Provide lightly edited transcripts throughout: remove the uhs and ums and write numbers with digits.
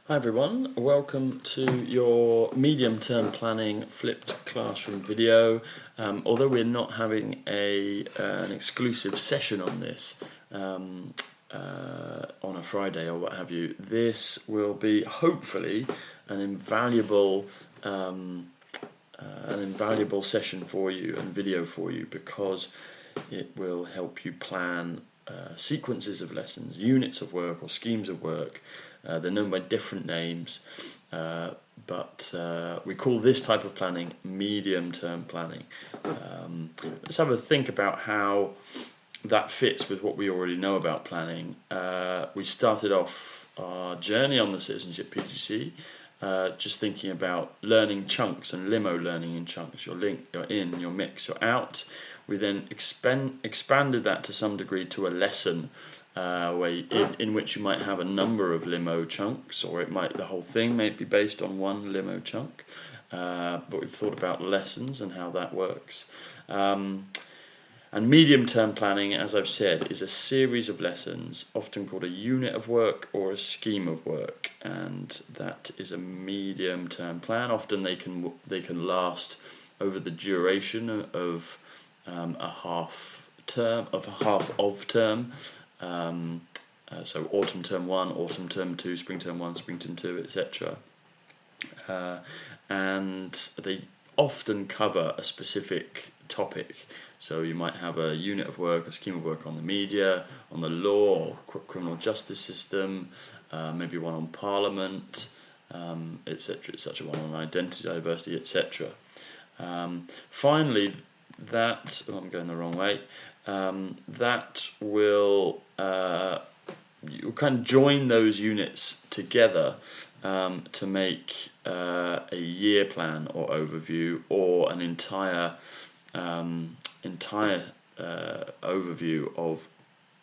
Hi everyone, welcome to your medium-term planning flipped classroom video. Although we're not having an exclusive session on this on a Friday or what have you, this will be hopefully an invaluable session for you and video for you, because it will help you plan sequences of lessons, units of work or schemes of work. They're known by different names, but we call this type of planning medium-term planning. Let's have a think about how that fits with what we already know about planning. We started off our journey on the Citizenship PGC just thinking about learning chunks and limo learning in chunks. Your link, you're in, your mix, you're out. We then expanded that to some degree to a lesson in which you might have a number of limo chunks, or the whole thing may be based on one limo chunk. But we've thought about lessons and how that works. And medium-term planning, as I've said, is a series of lessons, often called a unit of work or a scheme of work, and that is a medium-term plan. Often they can last over the duration of a half term. So autumn term 1, autumn term 2, spring term 1, spring term 2, etc. And they often cover a specific topic. So you might have a unit of work, a scheme of work on the media, on the law, or criminal justice system, maybe one on parliament, etc., etc., one on identity, diversity, etc. Finally, I'm going the wrong way. That will you kind of join those units together to make a year plan or overview, or an entire overview of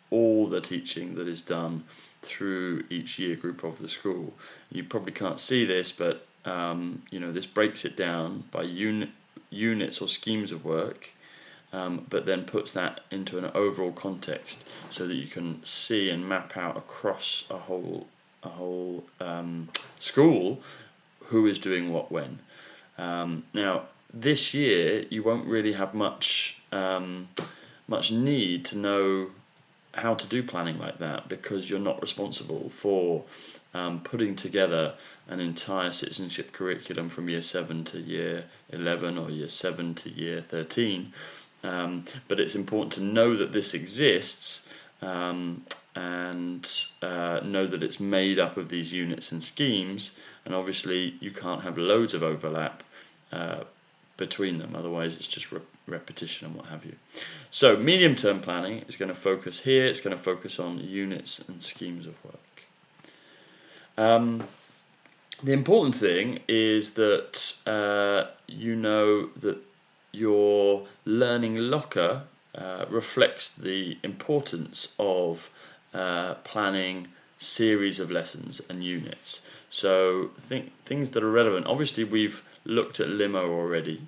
all the teaching that is done through each year group of the school. You probably can't see this, but this breaks it down by units or schemes of work, but then puts that into an overall context so that you can see and map out across a whole school who is doing what when. Now, this year you won't really have much need to know how to do planning like that, because you're not responsible for putting together an entire citizenship curriculum from year 7 to year 11 or year 7 to year 13. But it's important to know that this exists, and know that it's made up of these units and schemes, and obviously you can't have loads of overlap between them, otherwise it's just repetition and what have you. So medium-term planning is going to focus here. It's going to focus on units and schemes of work. The important thing is that you know that your learning locker reflects the importance of planning series of lessons and units. So things that are relevant. Obviously, we've looked at limo already,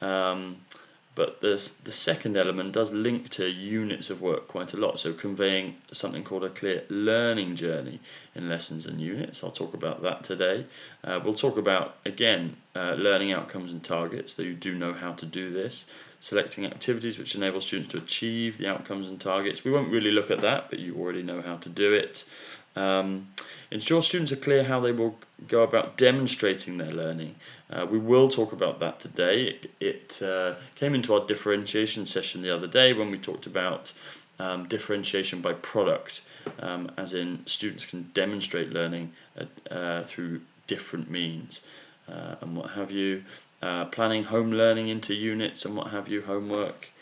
but the second element does link to units of work quite a lot. So conveying something called a clear learning journey in lessons and units. I'll talk about that today. We'll talk about, again, learning outcomes and targets, so you do know how to do this. Selecting activities which enable students to achieve the outcomes and targets. We won't really look at that, but you already know how to do it. Ensure students are clear how they will go about demonstrating their learning. We will talk about that today. It came into our differentiation session the other day when we talked about differentiation by product, as in students can demonstrate learning through different means and what have you. Planning home learning into units and what have you, homework.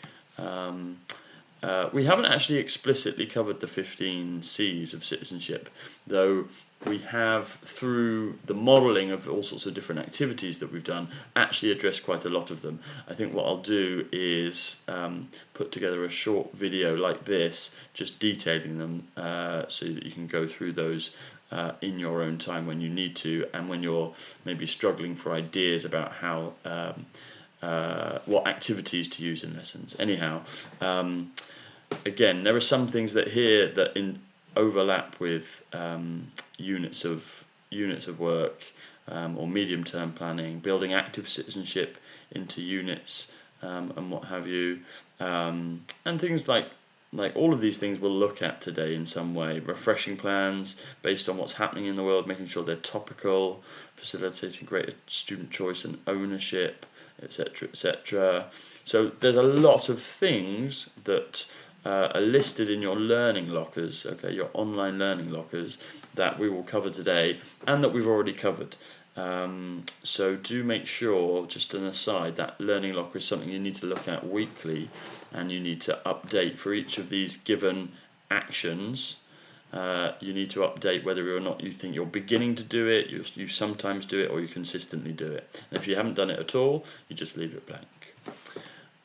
We haven't actually explicitly covered the 15 C's of citizenship, though we have, through the modelling of all sorts of different activities that we've done, actually addressed quite a lot of them. I think what I'll do is put together a short video like this, just detailing them, so that you can go through those in your own time when you need to, and when you're maybe struggling for ideas about how what activities to use in lessons. Anyhow, again, there are some things that overlap with units of units of work, or medium term planning, building active citizenship into units, and what have you, and things like all of these things we'll look at today in some way. Refreshing plans based on what's happening in the world, making sure they're topical, facilitating greater student choice and ownership, etc., etc. So there's a lot of things that are listed in your learning lockers, okay, your online learning lockers, that we will cover today and that we've already covered. So do make sure, just an aside, that learning locker is something you need to look at weekly, and you need to update for each of these given actions. You need to update whether or not you think you're beginning to do it, you sometimes do it, or you consistently do it. And if you haven't done it at all, you just leave it blank.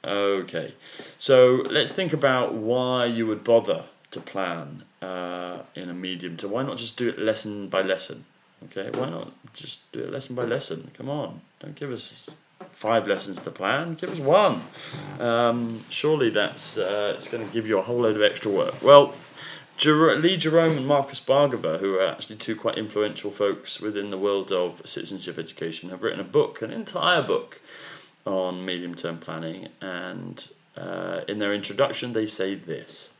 Okay, so let's think about why you would bother to plan in a medium term. Why not just do it lesson by lesson? Okay, why not just do it lesson by lesson? Come on, don't give us 5 lessons to plan, give us 1. Surely that's it's going to give you a whole load of extra work. Well, Lee Jerome and Marcus Bargava, who are actually 2 quite influential folks within the world of citizenship education, have written a book, an entire book, on medium-term planning, and in their introduction they say this.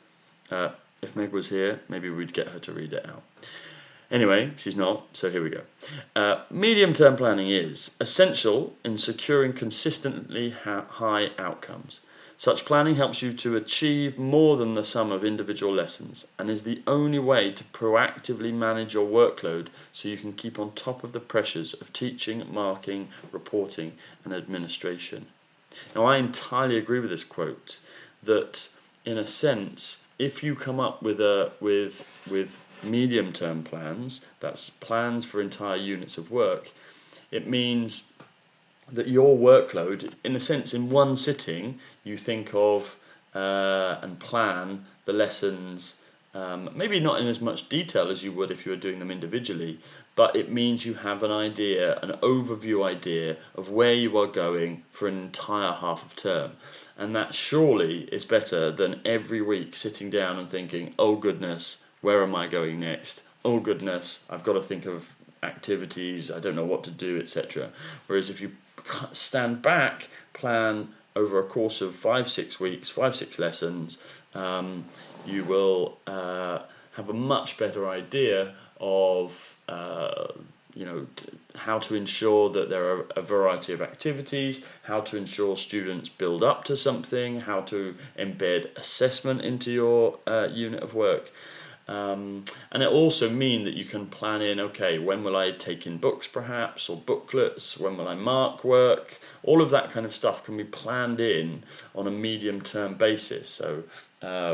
If Meg was here, maybe we'd get her to read it out. Anyway, she's not, so here we go. Medium-term planning is essential in securing consistently high outcomes. Such planning helps you to achieve more than the sum of individual lessons, and is the only way to proactively manage your workload so you can keep on top of the pressures of teaching, marking, reporting, and administration. Now, I entirely agree with this quote, that in a sense, if you come up with medium-term plans, that's plans for entire units of work, it means that your workload, in a sense, in one sitting, you think of and plan the lessons, maybe not in as much detail as you would if you were doing them individually, but it means you have an idea, an overview idea of where you are going for an entire half of term. And that surely is better than every week sitting down and thinking, oh goodness, where am I going next? Oh goodness, I've got to think of activities, I don't know what to do, etc. Whereas if you stand back, plan over a course of 5-6 weeks, 5-6 lessons, you will have a much better idea of how to ensure that there are a variety of activities, how to ensure students build up to something, how to embed assessment into your unit of work. And it also means that you can plan in, okay, when will I take in books perhaps, or booklets, when will I mark work, all of that kind of stuff can be planned in on a medium-term basis, so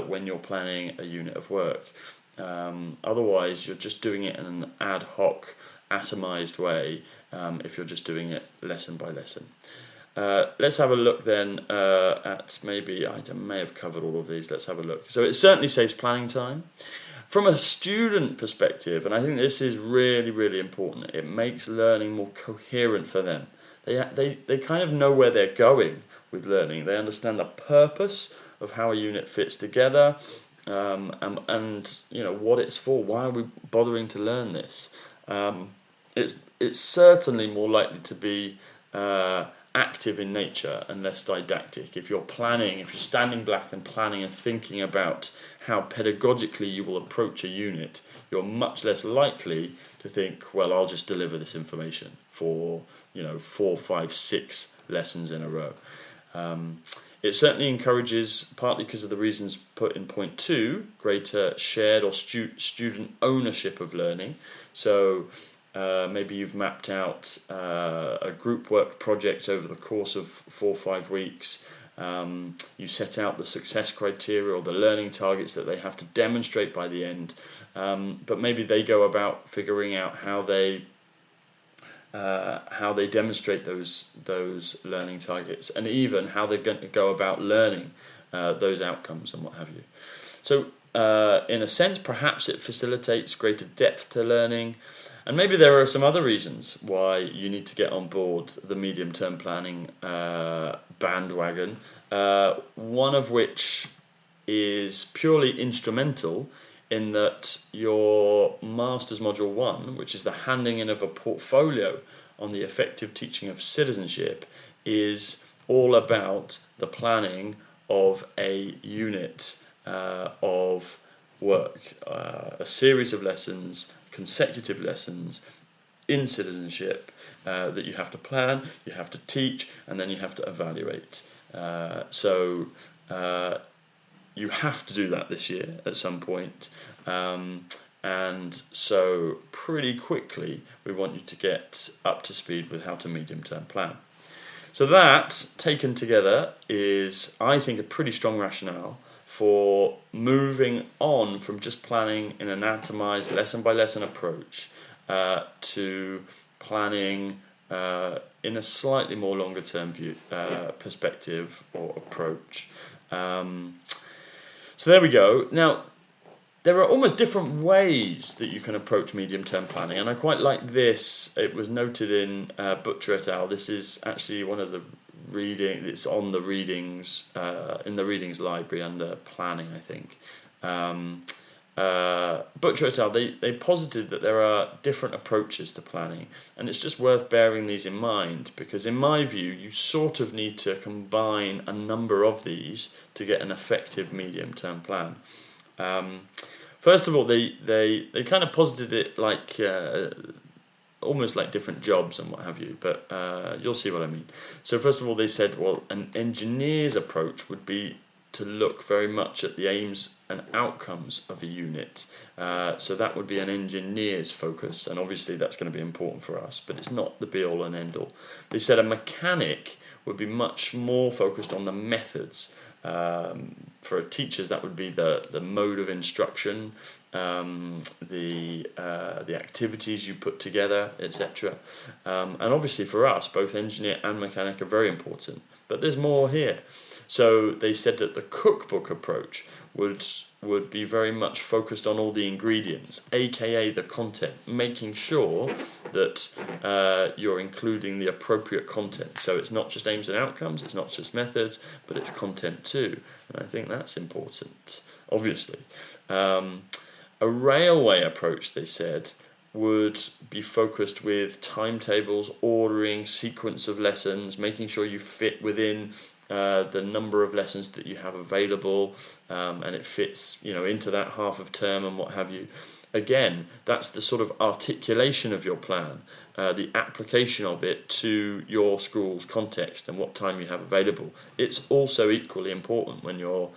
when you're planning a unit of work. Otherwise, you're just doing it in an ad hoc, atomized way if you're just doing it lesson by lesson. Let's have a look then at maybe, I may have covered all of these, let's have a look. So it certainly saves planning time. From a student perspective, and I think this is really, really important, it makes learning more coherent for them. They kind of know where they're going with learning. They understand the purpose of how a unit fits together, and what it's for. Why are we bothering to learn this? It's certainly more likely to be active in nature and less didactic. If you're standing back and planning and thinking about how pedagogically you will approach a unit, you're much less likely to think, well, I'll just deliver this information for 4, 5, 6 lessons in a row. It certainly encourages, partly because of the reasons put in point 2, greater shared or student ownership of learning. So maybe you've mapped out a group work project over the course of 4 or 5 weeks. You set out the success criteria or the learning targets that they have to demonstrate by the end, but maybe they go about figuring out how they demonstrate those learning targets, and even how they're going to go about learning those outcomes and what have you. So in a sense, perhaps it facilitates greater depth to learning. And maybe there are some other reasons why you need to get on board the medium-term planning bandwagon, one of which is purely instrumental in that your Master's Module 1, which is the handing in of a portfolio on the effective teaching of citizenship, is all about the planning of a unit of work, a series of lessons, consecutive lessons in citizenship that you have to plan, you have to teach, and then you have to evaluate. So you have to do that this year at some point. And so pretty quickly we want you to get up to speed with how to medium term plan. So that, taken together, is, I think, a pretty strong rationale for moving on from just planning in an atomised lesson-by-lesson approach to planning in a slightly more longer-term view, perspective or approach. So there we go. Now, there are almost different ways that you can approach medium-term planning, and I quite like this. It was noted in Butcher et al. This is actually one of the reading. It's on the readings in the readings library under planning, I think. Butcher et al. They posited that there are different approaches to planning, and it's just worth bearing these in mind, because in my view you sort of need to combine a number of these to get an effective medium-term plan. First of all, they kind of posited it like almost like different jobs and what have you, but you'll see what I mean. So first of all, they said, well, an engineer's approach would be to look very much at the aims and outcomes of a unit. So that would be an engineer's focus, and obviously that's going to be important for us, but it's not the be-all and end-all. They said a mechanic would be much more focused on the methods. For teachers, that would be the mode of instruction, the activities you put together, etc. And obviously for us, both engineer and mechanic are very important, but there's more here. So they said that the cookbook approach would be very much focused on all the ingredients, aka the content, making sure that you're including the appropriate content. So it's not just aims and outcomes, it's not just methods, but it's content too. And I think that's important, obviously. A railway approach, they said, would be focused with timetables, ordering, sequence of lessons, making sure you fit within the number of lessons that you have available, and it fits, into that half of term and what have you. Again, that's the sort of articulation of your plan, the application of it to your school's context and what time you have available. It's also equally important when you're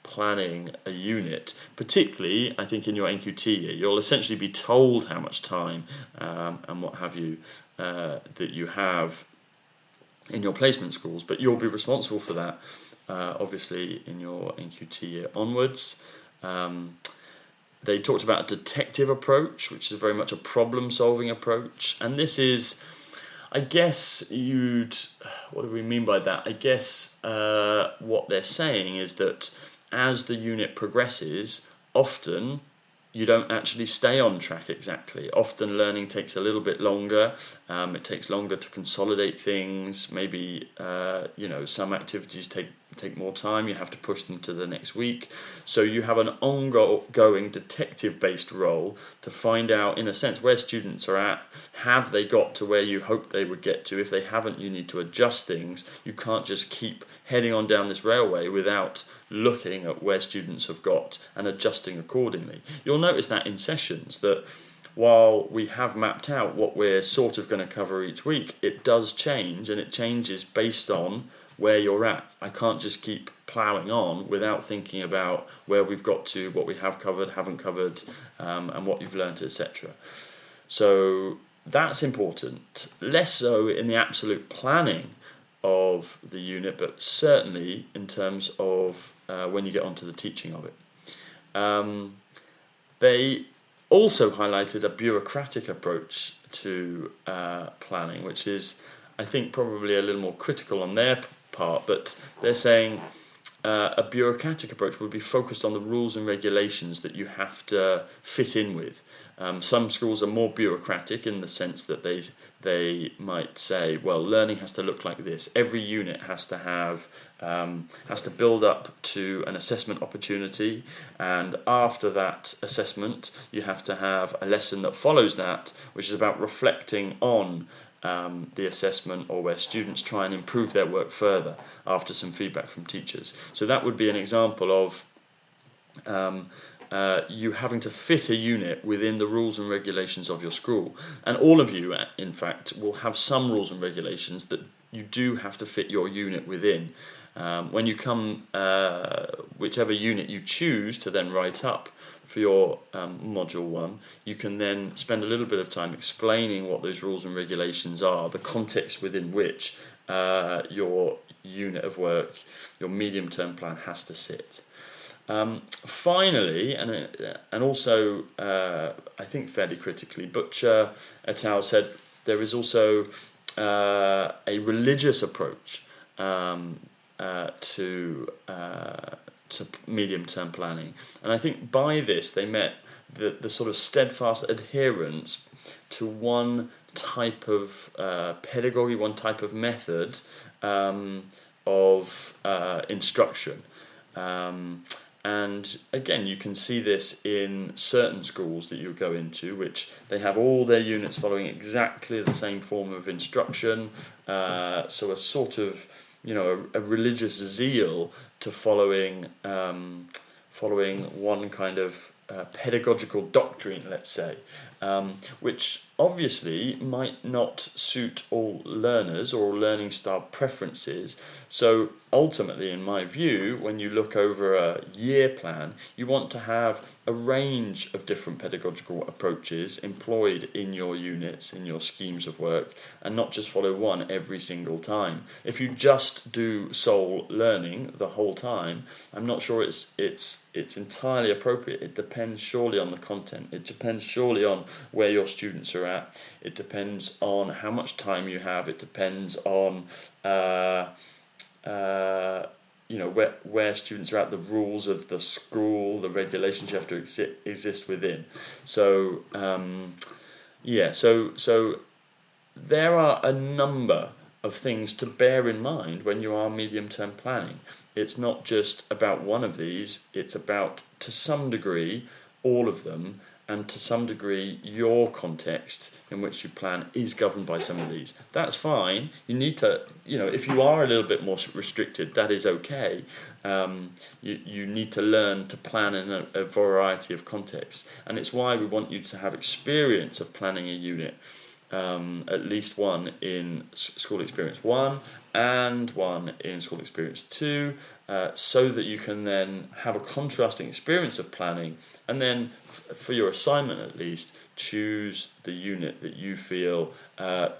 planning a unit, particularly I think in your NQT year. You'll essentially be told how much time and what have you that you have in your placement schools, but you'll be responsible for that obviously in your NQT year onwards. They talked about a detective approach, which is very much a problem-solving approach, and this is, I guess what do we mean by that? I guess what they're saying is that as the unit progresses, often you don't actually stay on track exactly. Often learning takes a little bit longer. It takes longer to consolidate things. Maybe some activities take more time. You have to push them to the next week. So you have an ongoing detective-based role to find out, in a sense, where students are at. Have they got to where you hoped they would get to? If they haven't, you need to adjust things. You can't just keep heading on down this railway without looking at where students have got and adjusting accordingly. You'll notice that in sessions that while we have mapped out what we're sort of going to cover each week, it does change, and it changes based on where you're at. I can't just keep ploughing on without thinking about where we've got to, what we have covered, haven't covered, and what you've learnt, etc. So that's important. Less so in the absolute planning of the unit, but certainly in terms of when you get onto the teaching of it. They also highlighted a bureaucratic approach to planning, which is, I think, probably a little more critical on their part, but they're saying a bureaucratic approach would be focused on the rules and regulations that you have to fit in with. Some schools are more bureaucratic in the sense that they might say, well, learning has to look like this. Every unit has to have has to build up to an assessment opportunity, and after that assessment, you have to have a lesson that follows that, which is about reflecting on the assessment, or where students try and improve their work further after some feedback from teachers. So that would be an example of you having to fit a unit within the rules and regulations of your school. And all of you, in fact, will have some rules and regulations that you do have to fit your unit within. When you come, whichever unit you choose to then write up for your module 1, you can then spend a little bit of time explaining what those rules and regulations are, the context within which your unit of work, your medium-term plan has to sit. Finally, and also I think fairly critically, Butcher et al. Said there is also a religious approach to medium-term planning, and I think by this they meant the sort of steadfast adherence to one type of pedagogy, one type of method of instruction. And again, you can see this in certain schools that you go into, which they have all their units following exactly the same form of instruction. So a sort of, a religious zeal to following one kind of pedagogical doctrine, let's say, which obviously might not suit all learners or learning style preferences. So ultimately, in my view, when you look over a year plan, you want to have a range of different pedagogical approaches employed in your units, in your schemes of work, and not just follow one every single time. If you just do sole learning the whole time, I'm not sure it's entirely appropriate. It depends surely on the content. It depends surely on where your students are at. It depends on how much time you have. It depends on where students are at, the rules of the school, the regulations you have to exist within. So so there are a number of things to bear in mind when you are medium-term planning. It's not just about one of these, it's about, to some degree, all of them, and to some degree your context in which you plan is governed by some of these. That's fine. You need to, if you are a little bit more restricted, that is okay. You need to learn to plan in a variety of contexts, and it's why we want you to have experience of planning a unit, at least one in school experience 1 and one in school experience 2, so that you can then have a contrasting experience of planning, and then for your assignment at least, choose the unit that you feel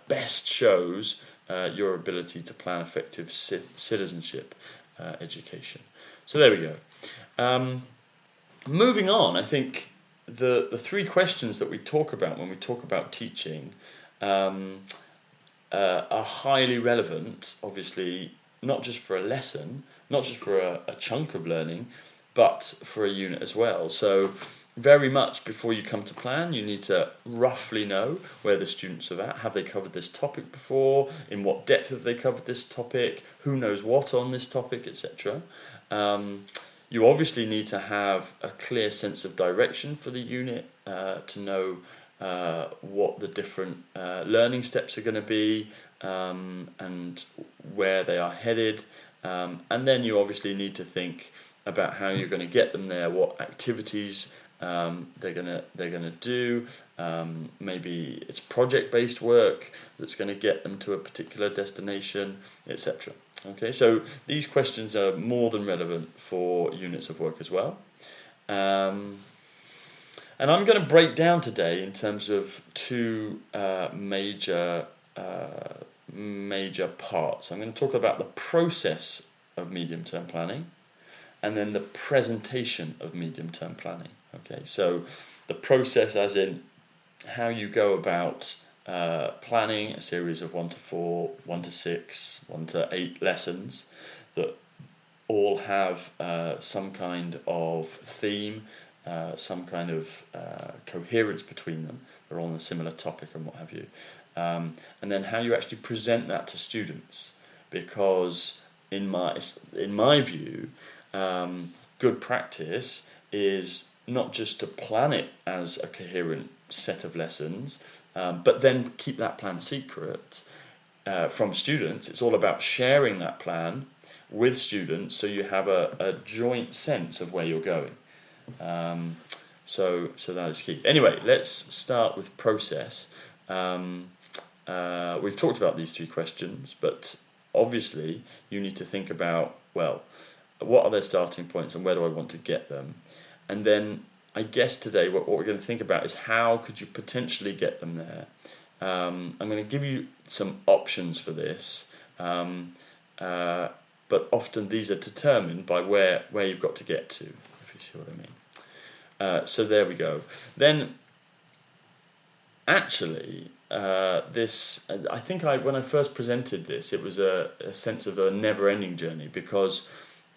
best shows your ability to plan effective citizenship education. So there we go. Moving on, I think the three questions that we talk about when we talk about teaching are highly relevant, obviously, not just for a lesson, not just for a chunk of learning, but for a unit as well. So very much before you come to plan, you need to roughly know where the students are at. Have they covered this topic before? In what depth have they covered this topic? Who knows what on this topic, etc. You obviously need to have a clear sense of direction for the unit, to know what the different learning steps are going to be, and where they are headed, and then you obviously need to think about how you're going to get them there, what activities they're gonna do. Maybe it's project-based work that's going to get them to a particular destination, etc. Okay, so these questions are more than relevant for units of work as well. And I'm going to break down today in terms of two major parts. I'm going to talk about the process of medium-term planning, and then the presentation of medium-term planning. Okay, so the process as in how you go about planning a series of 1 to 4, 1 to 6, 1 to 8 lessons that all have some kind of theme, some kind of coherence between them. They're all on a similar topic and what have you. And then how you actually present that to students, because in my view, good practice is not just to plan it as a coherent set of lessons, but then keep that plan secret from students. It's all about sharing that plan with students, so you have a joint sense of where you're going. So that is key. Anyway, let's start with process. We've talked about these 3 questions, but obviously you need to think about, well, what are their starting points and where do I want to get them? And then I guess today what we're going to think about is how could you potentially get them there. I'm going to give you some options for this, but often these are determined by where you've got to get to, if you see what I mean. So there we go. Then actually, I think when I first presented this, it was a sense of a never-ending journey, because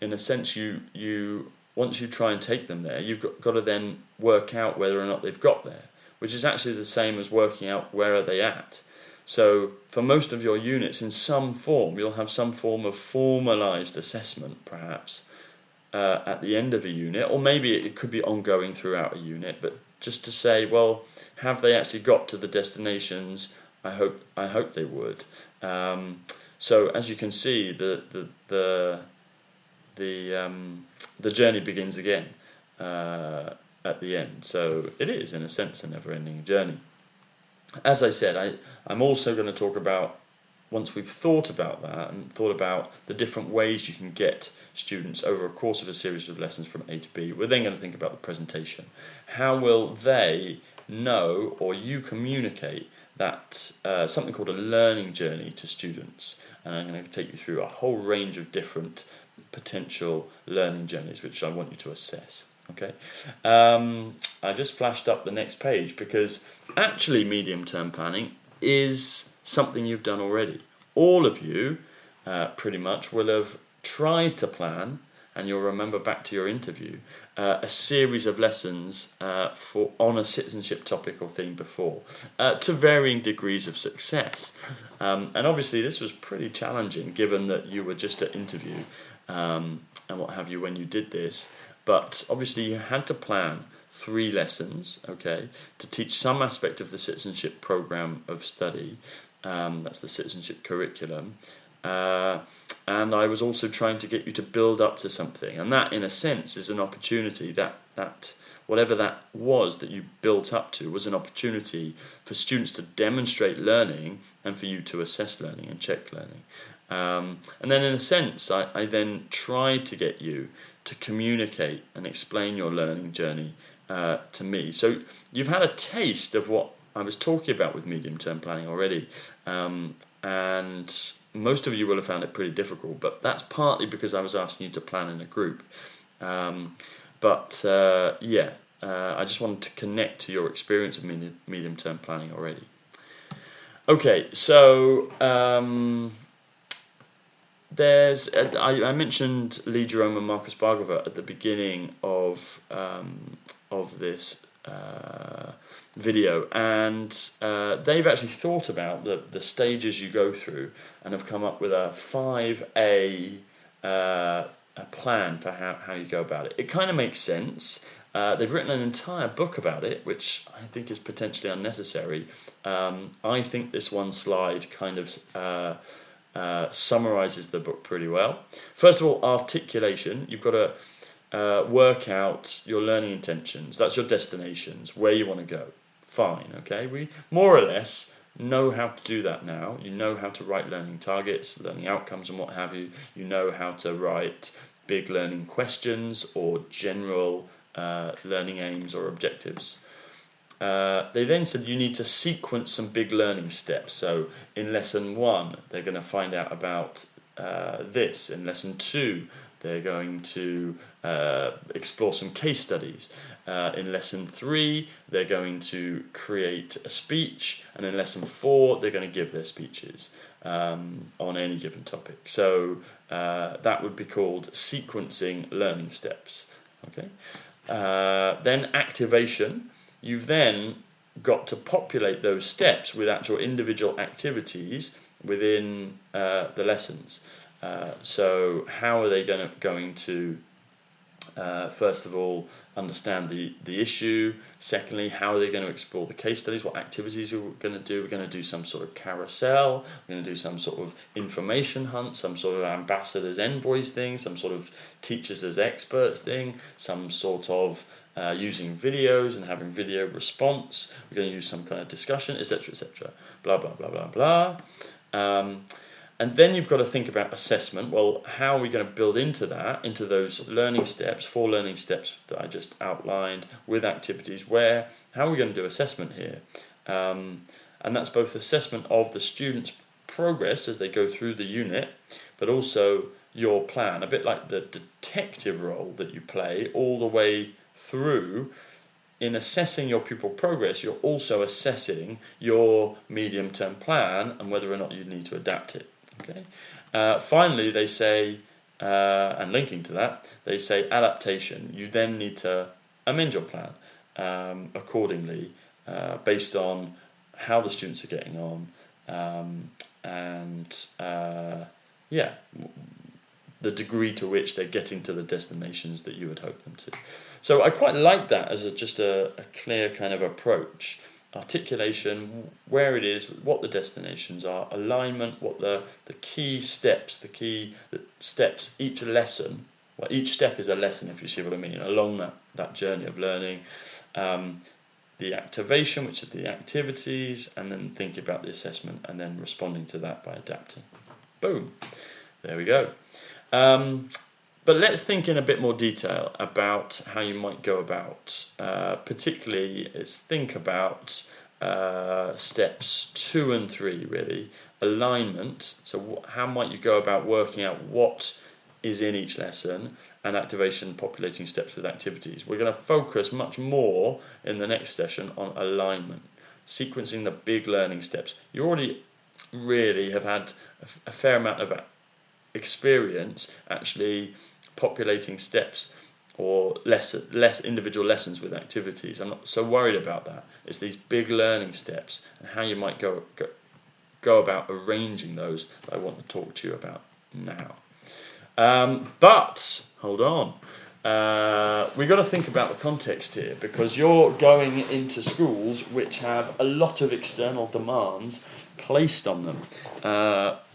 in a sense you once you try and take them there, you've got to then work out whether or not they've got there, which is actually the same as working out where are they at. So for most of your units, in some form, you'll have some form of formalized assessment, perhaps, at the end of a unit, or maybe it could be ongoing throughout a unit, but just to say, well, have they actually got to the destinations I hope they would. So as you can see, the journey begins again at the end. So it is, in a sense, a never-ending journey. As I said, I'm also going to talk about, once we've thought about that and thought about the different ways you can get students over a course of a series of lessons from A to B, we're then going to think about the presentation. How will they know, or you communicate that something called a learning journey to students? And I'm going to take you through a whole range of different potential learning journeys which I want you to assess. Okay, I just flashed up the next page, because actually medium-term planning is something you've done already. All of you pretty much will have tried to plan, and you'll remember back to your interview, a series of lessons on a citizenship topic or theme before, to varying degrees of success. And obviously this was pretty challenging, given that you were just at interview and what have you when you did this. But obviously you had to plan 3 lessons, okay, to teach some aspect of the citizenship program of study. That's the citizenship curriculum. And I was also trying to get you to build up to something. And that, in a sense, is an opportunity. That whatever that was that you built up to was an opportunity for students to demonstrate learning and for you to assess learning and check learning. And then, in a sense, I then tried to get you to communicate and explain your learning journey to me. So you've had a taste of what I was talking about with medium-term planning already, and most of you will have found it pretty difficult, but that's partly because I was asking you to plan in a group. I just wanted to connect to your experience of medium-term planning already. Okay, so I mentioned Lee Jerome and Marcus Bargava at the beginning of this video, and they've actually thought about the stages you go through and have come up with a 5A a plan for how you go about it. It kind of makes sense. They've written an entire book about it, which I think is potentially unnecessary. I think this one slide kind of summarizes the book pretty well. First of all, articulation. You've got to work out your learning intentions. That's your destinations, where you want to go. Fine, okay? We more or less know how to do that now. You know how to write learning targets, learning outcomes, and what have you. You know how to write big learning questions or general learning aims or objectives. They then said you need to sequence some big learning steps. So in lesson 1, they're going to find out about this. In lesson 2, they're going to explore some case studies. In lesson 3, they're going to create a speech, and in lesson 4, they're going to give their speeches on any given topic. So that would be called sequencing learning steps. Okay. Then activation. You've then got to populate those steps with actual individual activities within the lessons. So how are they going to first of all, understand the issue. Secondly, how are they going to explore the case studies? What activities are we going to do? We're going to do some sort of carousel. We're going to do some sort of information hunt, some sort of ambassadors envoys thing, some sort of teachers as experts thing, some sort of using videos and having video response. We're going to use some kind of discussion, etc., etc. Blah, blah, blah, blah, blah. And then you've got to think about assessment. Well, how are we going to build into that, into those learning steps, 4 learning steps that I just outlined with activities, how are we going to do assessment here? And that's both assessment of the students' progress as they go through the unit, but also your plan, a bit like the detective role that you play all the way through. In assessing your pupil progress, you're also assessing your medium-term plan and whether or not you need to adapt it. Okay. Finally, they say, and linking to that, they say adaptation. You then need to amend your plan accordingly based on how the students are getting on and the degree to which they're getting to the destinations that you would hope them to. So I quite like that as just a clear kind of approach. Articulation, where it is, what the destinations are, alignment, what the key steps, each lesson, well, each step is a lesson, if you see what I mean, along that journey of learning. The activation, which are the activities, and then think about the assessment, and then responding to that by adapting. Boom. There we go. But let's think in a bit more detail about how you might go about, particularly let's think about steps 2 and 3 really. Alignment, so how might you go about working out what is in each lesson, and activation, populating steps with activities. We're going to focus much more in the next session on alignment, sequencing the big learning steps. You already really have had a fair amount of experience actually populating steps or less individual lessons with activities. I'm not so worried about that. It's these big learning steps and how you might go about arranging those that I want to talk to you about now. But hold on, we've got to think about the context here, because you're going into schools which have a lot of external demands placed on them,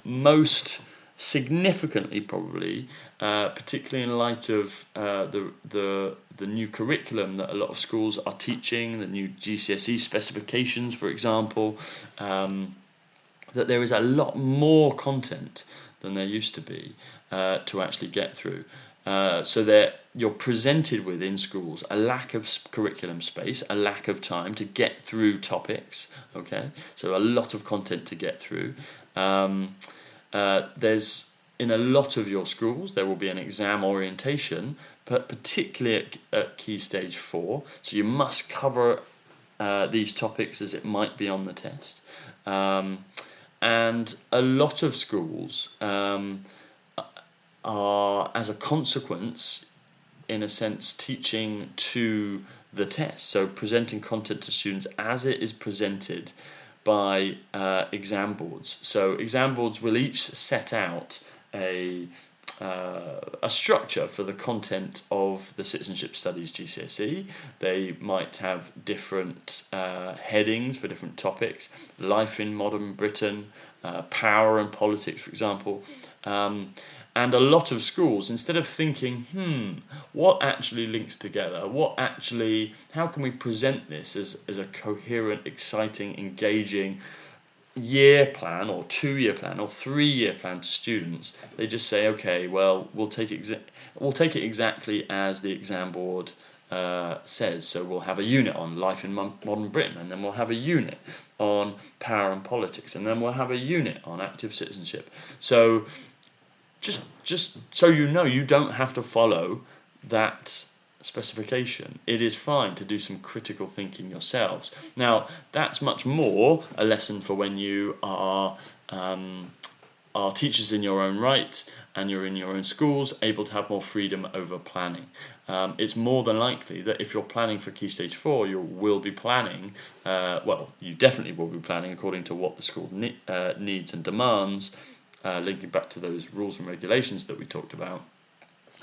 most significantly probably, particularly in light of the new curriculum that a lot of schools are teaching, the new GCSE specifications, for example, that there is a lot more content than there used to be to actually get through. So that you're presented with in schools a lack of curriculum space, a lack of time to get through topics. Okay, so a lot of content to get through. There's in a lot of your schools there will be an exam orientation, but particularly at Key Stage 4. So you must cover these topics as it might be on the test. And a lot of schools are, as a consequence, in a sense, teaching to the test. So presenting content to students as it is presented by exam boards. So exam boards will each set out a structure for the content of the Citizenship Studies GCSE. They might have different headings for different topics: life in modern Britain, power and politics, for example. And a lot of schools, instead of thinking, what actually links together? How can we present this as a coherent, exciting, engaging year plan or 2-year plan or 3-year plan to students? They just say, okay, well, we'll take it exactly as the exam board says. So we'll have a unit on life in modern Britain, and then we'll have a unit on power and politics, and then we'll have a unit on active citizenship. So just so you know, you don't have to follow that specification. It is fine to do some critical thinking yourselves. Now, that's much more a lesson for when you are teachers in your own right and you're in your own schools, able to have more freedom over planning. It's more than likely that if you're planning for Key Stage 4, you will be planning, you definitely will be planning according to what the school needs and demands, linking back to those rules and regulations that we talked about.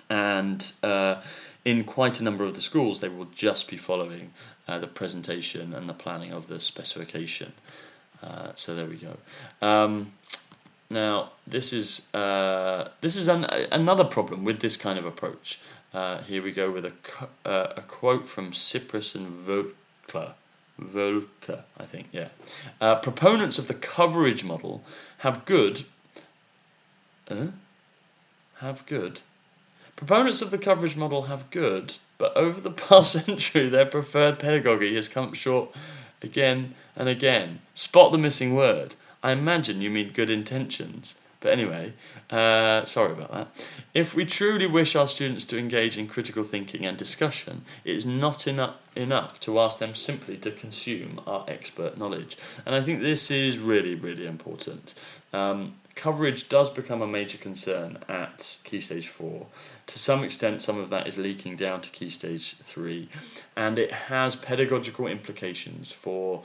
And in quite a number of the schools, they will just be following the presentation and the planning of the specification. So there we go. Now, this is another problem with this kind of approach. Here we go with a quote from Cyprus and Volker, I think, yeah. Proponents of the coverage model have good. Proponents of the coverage model have good, but over the past century, their preferred pedagogy has come short again and again. Spot the missing word. I imagine you mean good intentions. But anyway, sorry about that. If we truly wish our students to engage in critical thinking and discussion, it is not enough to ask them simply to consume our expert knowledge. And I think this is really, really important. Coverage does become a major concern at Key Stage 4. To some extent, some of that is leaking down to Key Stage 3. And it has pedagogical implications for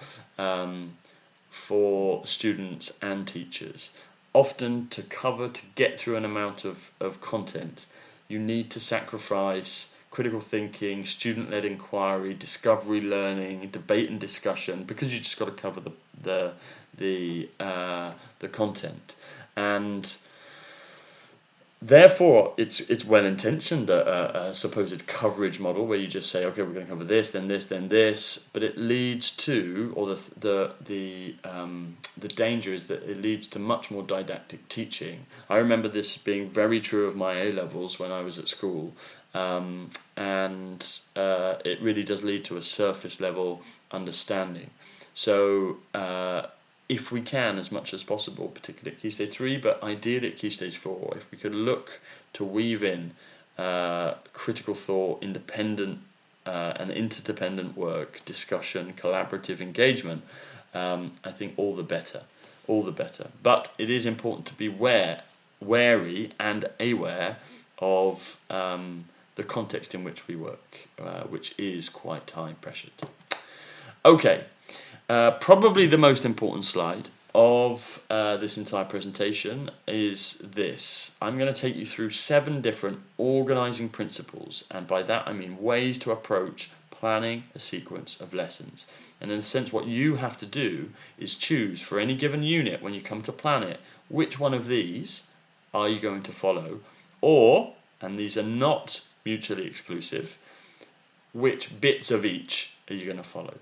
students and teachers. Often to get through an amount of content, you need to sacrifice critical thinking, student-led inquiry, discovery learning, debate and discussion, because you just got to cover the content. And therefore, it's well-intentioned, a supposed coverage model where you just say, okay, we're going to cover this, then this, then this, but it leads to, or the danger is that it leads to much more didactic teaching. I remember this being very true of my A-levels when I was at school, and it really does lead to a surface-level understanding. So if we can, as much as possible, particularly at Key Stage 3, but ideally at Key Stage 4, if we could look to weave in critical thought, independent and interdependent work, discussion, collaborative engagement, I think all the better. But it is important to be wary and aware of the context in which we work, which is quite time-pressured. Okay. Probably the most important slide of this entire presentation is this. I'm going to take you through 7 different organizing principles, and by that I mean ways to approach planning a sequence of lessons. And in a sense, what you have to do is choose for any given unit when you come to plan it, which one of these are you going to follow, or, and these are not mutually exclusive, which bits of each are you going to follow.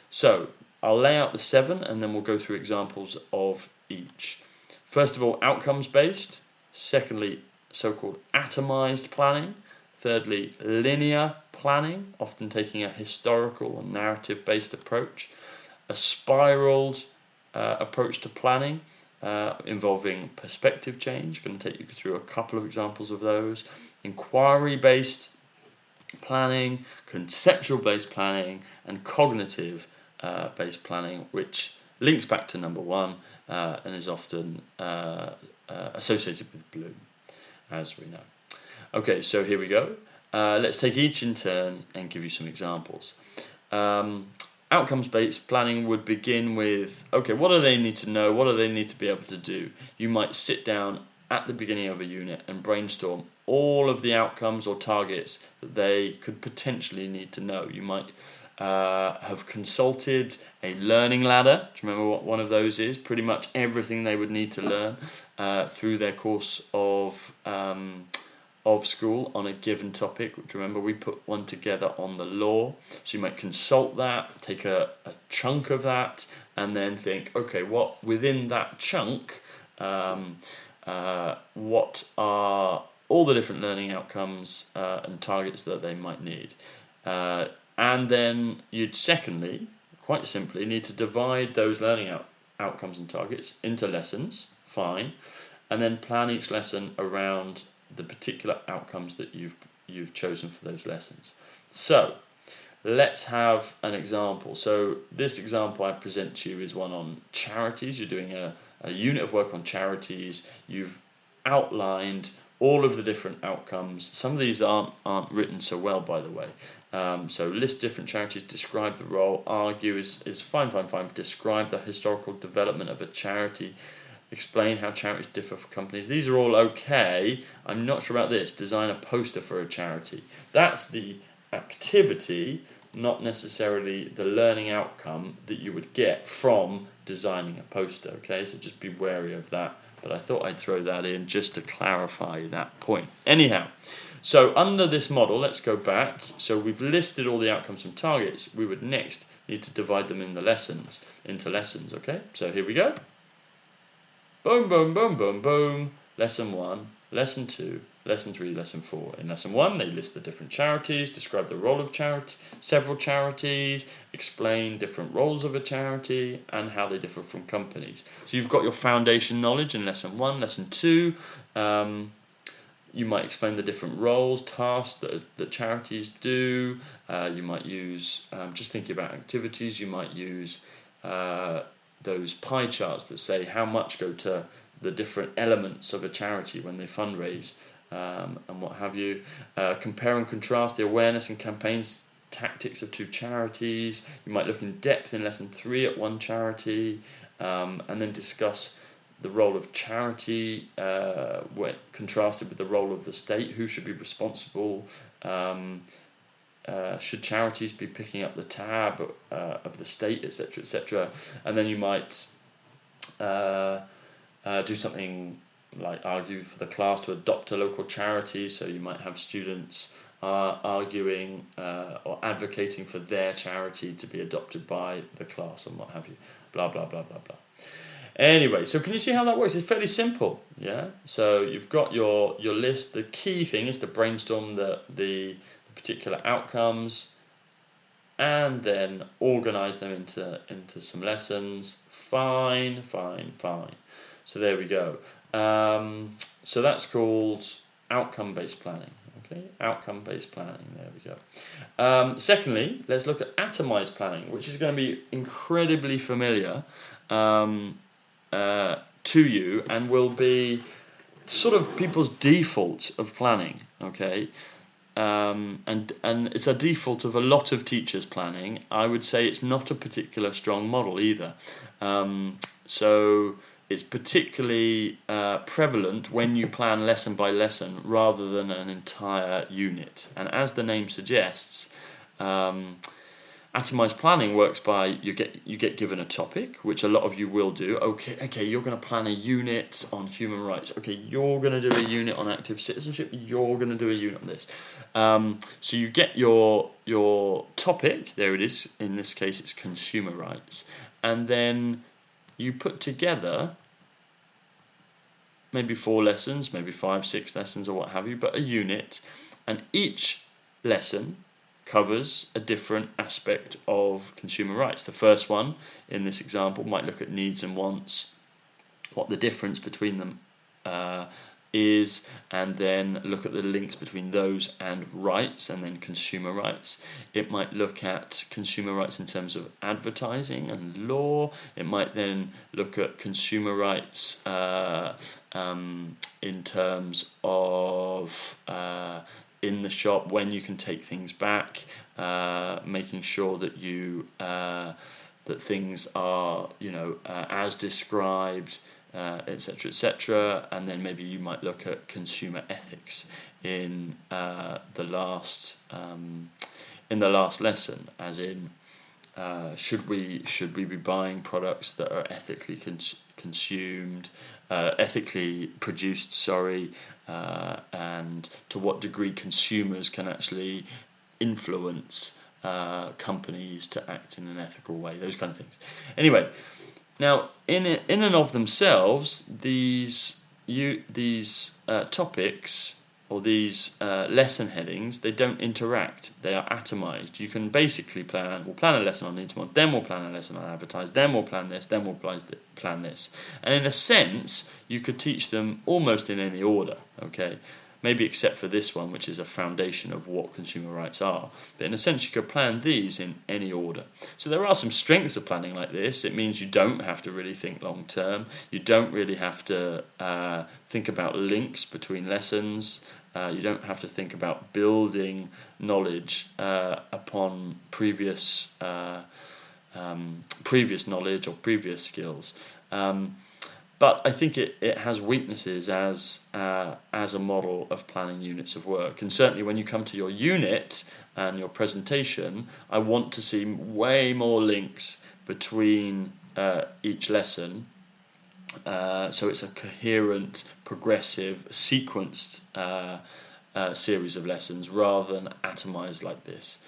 So I'll lay out the 7 and then we'll go through examples of each. First of all, outcomes-based. Secondly, so-called atomized planning. Thirdly, linear planning, often taking a historical or narrative-based approach. A spiraled approach to planning involving perspective change. I'm going to take you through a couple of examples of those. Inquiry-based planning, conceptual-based planning, and cognitive based planning, which links back to number 1 and is often associated with Bloom, as we know. Okay, so here we go. Let's take each in turn and give you some examples. Outcomes-based planning would begin with, okay, what do they need to know? What do they need to be able to do? You might sit down at the beginning of a unit and brainstorm all of the outcomes or targets that they could potentially need to know. You might have consulted a learning ladder. Do you remember what one of those is? Pretty much everything they would need to learn through their course of school on a given topic. Which, remember, we put one together on the law. So you might consult that, take a chunk of that, and then think, okay, what within that chunk, what are all the different learning outcomes and targets that they might need. And then you'd secondly, quite simply, need to divide those learning outcomes and targets into lessons, fine, and then plan each lesson around the particular outcomes that you've chosen for those lessons. So let's have an example. So this example I present to you is one on charities. You're doing a unit of work on charities. You've outlined all of the different outcomes. Some of these aren't written so well, by the way. So list different charities, describe the role, argue is fine. Describe the historical development of a charity, explain how charities differ from companies. These are all okay. I'm not sure about this. Design a poster for a charity. That's the activity, not necessarily the learning outcome that you would get from designing a poster. Okay, so just be wary of that. But I thought I'd throw that in just to clarify that point. Anyhow, so under this model, let's go back. So we've listed all the outcomes and targets. We would next need to divide them into lessons. Okay, so here we go. Boom, boom, boom, boom, boom. Lesson 1, Lesson 2, Lesson 3, Lesson 4. In Lesson 1, they list the different charities, describe the role of several charities, explain different roles of a charity, and how they differ from companies. So you've got your foundation knowledge in Lesson 1. Lesson 2, you might explain the different roles, tasks that charities do. You might use, just thinking about activities, you might use those pie charts that say how much go to the different elements of a charity when they fundraise, and what have you. Compare and contrast the awareness and campaigns tactics of two charities. You might look in depth in Lesson 3 at one charity, and then discuss the role of charity when contrasted with the role of the state. Who should be responsible? Should charities be picking up the tab of the state, etc., etc.? And then you might do something like argue for the class to adopt a local charity. So you might have students arguing or advocating for their charity to be adopted by the class and what have you. Blah, blah, blah, blah, blah. Anyway, so can you see how that works? It's fairly simple, yeah? So you've got your list. The key thing is to brainstorm the particular outcomes and then organize them into some lessons. Fine. So there we go. So that's called outcome-based planning. Okay, outcome-based planning. There we go. Secondly, let's look at atomized planning, which is going to be incredibly familiar to you and will be sort of people's default of planning. Okay. And it's a default of a lot of teachers' planning. I would say it's not a particular strong model either. So it's particularly prevalent when you plan lesson by lesson rather than an entire unit. And as the name suggests, atomized planning works by you get given a topic, which a lot of you will do. Okay, you're going to plan a unit on human rights. Okay, you're going to do a unit on active citizenship. You're going to do a unit on this. So you get your topic. There it is. In this case, it's consumer rights, and then you put together maybe 4 lessons, maybe 5, 6 lessons, or what have you, but a unit, and each lesson covers a different aspect of consumer rights. The first one in this example might look at needs and wants, what the difference between them is, and then look at the links between those and rights, and then consumer rights. It might look at consumer rights in terms of advertising and law. It might then look at consumer rights in terms of in the shop, when you can take things back, making sure that you that things are as described, etc., etc. And then maybe you might look at consumer ethics in the last lesson, as in should we be buying products that are ethically consumed, ethically produced, and to what degree consumers can actually influence companies to act in an ethical way, those kind of things. Anyway, now in and of themselves, these topics or these lesson headings, they don't interact. They are atomized. You can basically we'll plan a lesson on Intermod, then we'll plan a lesson on Advertise, then we'll plan this, then we'll plan this. And in a sense, you could teach them almost in any order, okay? Maybe except for this one, which is a foundation of what consumer rights are. But in a sense, you could plan these in any order. So there are some strengths of planning like this. It means you don't have to really think long term. You don't really have to think about links between lessons. You don't have to think about building knowledge upon previous knowledge or previous skills. But I think it has weaknesses as a model of planning units of work. And certainly when you come to your unit and your presentation, I want to see way more links between each lesson. So it's a coherent, progressive, sequenced series of lessons rather than atomized like this,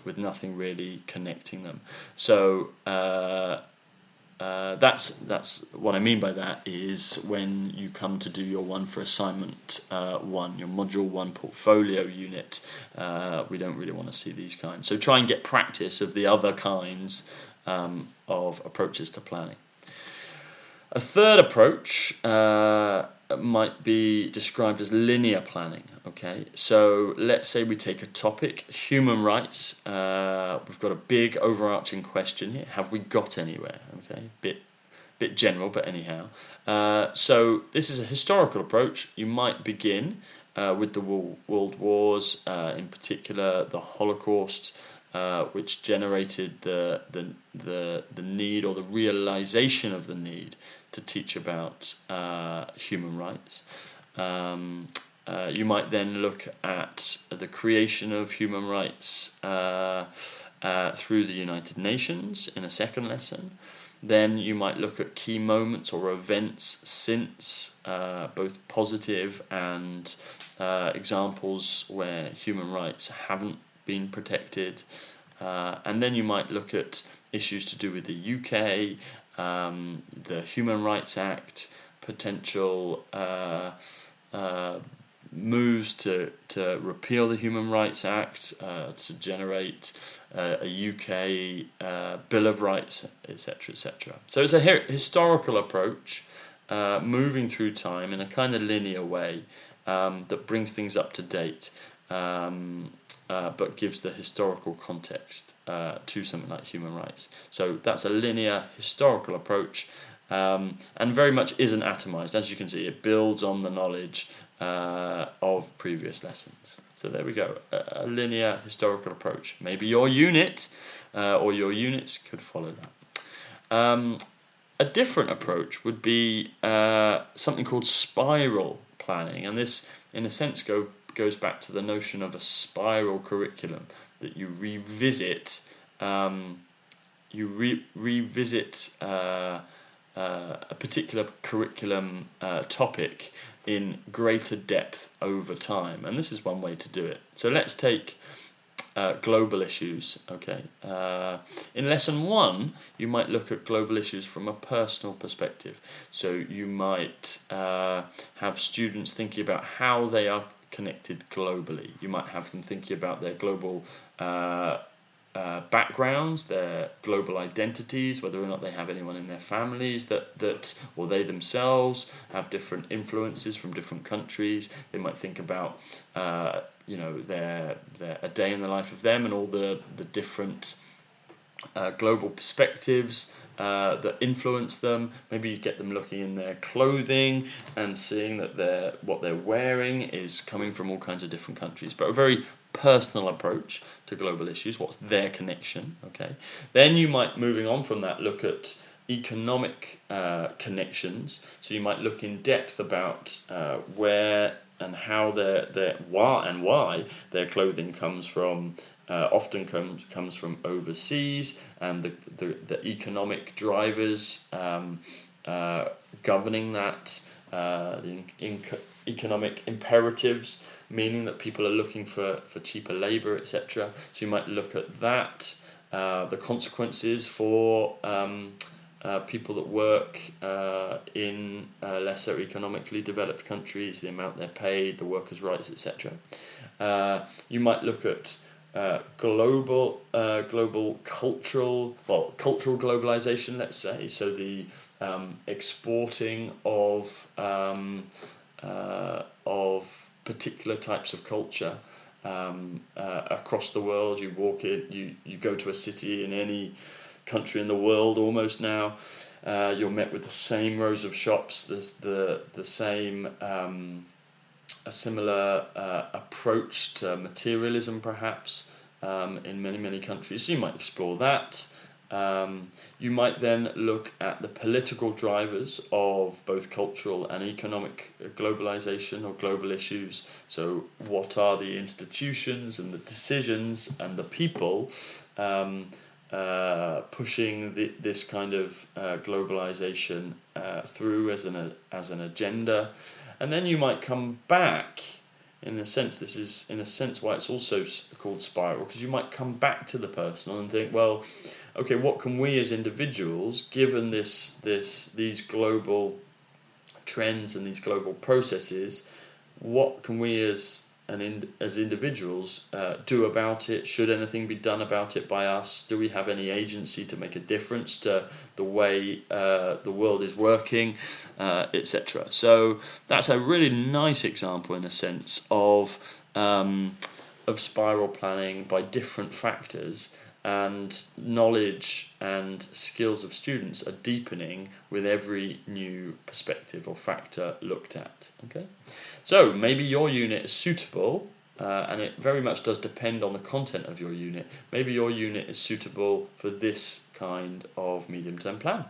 with nothing really connecting them. So that's what I mean by that is when you come to do your one for assignment 1, your module 1 portfolio unit, we don't really want to see these kinds. So try and get practice of the other kinds of approaches to planning. A third approach might be described as linear planning. Okay, so let's say we take a topic, human rights. We've got a big overarching question here. Have we got anywhere? Okay, bit general, but anyhow. So this is a historical approach. You might begin with the world wars, in particular the Holocaust, which generated the need or the realization of the need to teach about human rights. You might then look at the creation of human rights through the United Nations in a second lesson. Then you might look at key moments or events since, both positive and examples where human rights haven't been protected. And then you might look at issues to do with the UK, the Human Rights Act, potential moves to repeal the Human Rights Act, to generate a UK Bill of Rights, etc., etc. So it's a historical approach, moving through time in a kind of linear way that brings things up to date. But gives the historical context to something like human rights. So that's a linear historical approach, and very much isn't atomized. As you can see, it builds on the knowledge of previous lessons. So there we go, a linear historical approach. Maybe your unit or your units could follow that. A different approach would be something called spiral planning, and this, in a sense, goes back to the notion of a spiral curriculum, that you revisit a particular curriculum topic in greater depth over time, and this is one way to do it. So let's take global issues. Okay, in lesson 1 you might look at global issues from a personal perspective. So you might have students thinking about how they are connected globally. You might have them thinking about their global backgrounds, their global identities, whether or not they have anyone in their families that or they themselves have different influences from different countries. They might think about their a day in the life of them and all the different global perspectives that influence them. Maybe you get them looking in their clothing and seeing that what they're wearing is coming from all kinds of different countries, but a very personal approach to global issues. What's their connection? Okay. Then you might, moving on from that, look at economic connections. So you might look in depth about where and how why their clothing comes from. Often comes from overseas, and the economic drivers governing that, the economic imperatives, meaning that people are looking for cheaper labour, etc. So you might look at that, the consequences for people that work in lesser economically developed countries, the amount they're paid, the workers' rights, etc. You might look at global cultural globalization, let's say, so the exporting of particular types of culture across the world. You walk in, you go to a city in any country in the world almost now. You're met with the same rows of shops. There's the same a similar approach to materialism, perhaps, in many countries. So you might explore that. You might then look at the political drivers of both cultural and economic globalization or global issues. So what are the institutions and the decisions and the people pushing this kind of globalization through as an agenda? And then you might come back, in a sense, this is in a sense why it's also called spiral, because you might come back to the personal and think, well, okay, what can we as individuals, given these global trends and these global processes, what can we as individuals do about it? Should anything be done about it by us? Do we have any agency to make a difference to the way the world is working, etc.? So that's a really nice example, in a sense, of spiral planning by different factors, and knowledge and skills of students are deepening with every new perspective or factor looked at. Okay, so maybe your unit is suitable, and it very much does depend on the content of your unit. Maybe your unit is suitable for this kind of medium-term plan.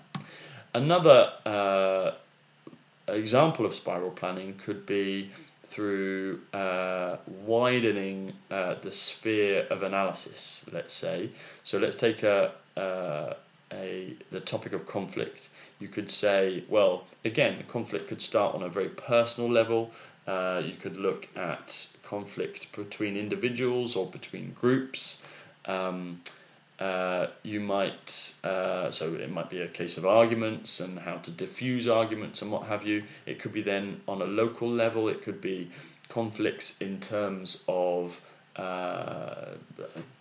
Another example of spiral planning could be through widening the sphere of analysis, let's say. So let's take the topic of conflict. You could say, well, again, the conflict could start on a very personal level. You could look at conflict between individuals or between groups. You might, so it might be a case of arguments and how to diffuse arguments and what have you. It could be then on a local level. It could be conflicts in terms of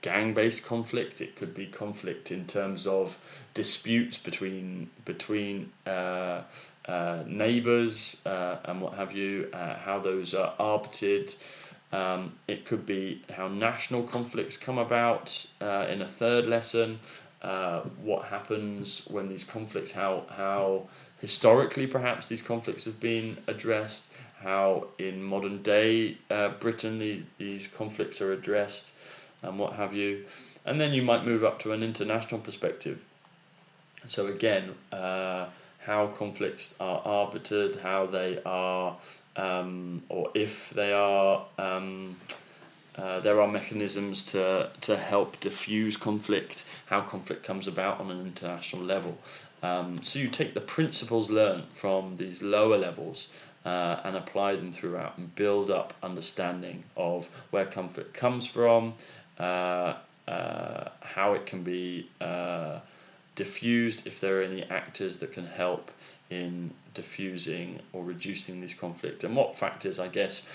gang-based conflict. It could be conflict in terms of disputes between neighbours and what have you. How those are arbitered. It could be how national conflicts come about in a third lesson. What happens when these conflicts, how historically perhaps these conflicts have been addressed, how in modern day Britain these conflicts are addressed, and what have you. And then you might move up to an international perspective. So again, how conflicts are arbitered, how they are, or if they are, there are mechanisms to help diffuse conflict, how conflict comes about on an international level. So you take the principles learned from these lower levels and apply them throughout and build up understanding of where conflict comes from, how it can be diffused, if there are any actors that can help in diffusing or reducing this conflict, and what factors, I guess,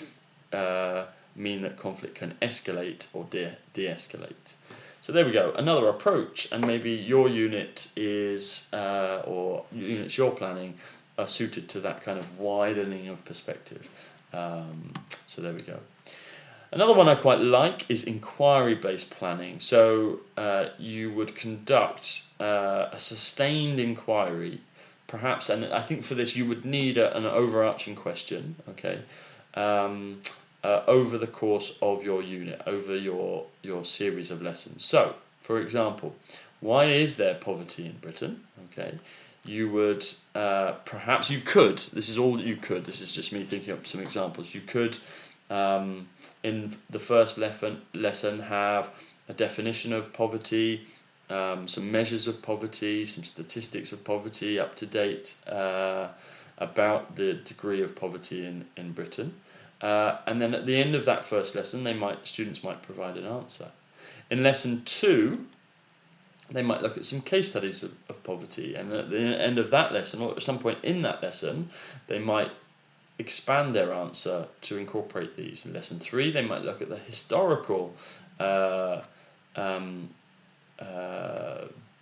mean that conflict can escalate or de-escalate. So there we go, another approach, and maybe your unit is, or units you're planning, are suited to that kind of widening of perspective. So there we go. Another one I quite like is inquiry-based planning. So you would conduct a sustained inquiry, perhaps, and I think for this you would need an overarching question, okay, over the course of your unit, over your series of lessons. So, for example, why is there poverty in Britain? Okay, you would, perhaps you could, this is all you could, this is just me thinking up some examples, you could, in the first lesson have a definition of poverty, some measures of poverty, some statistics of poverty up to date about the degree of poverty in Britain. And then at the end of that first lesson, students might provide an answer. In lesson 2, they might look at some case studies of poverty, and at the end of that lesson, or at some point in that lesson, they might expand their answer to incorporate these. In lesson 3, they might look at the historical uh, um,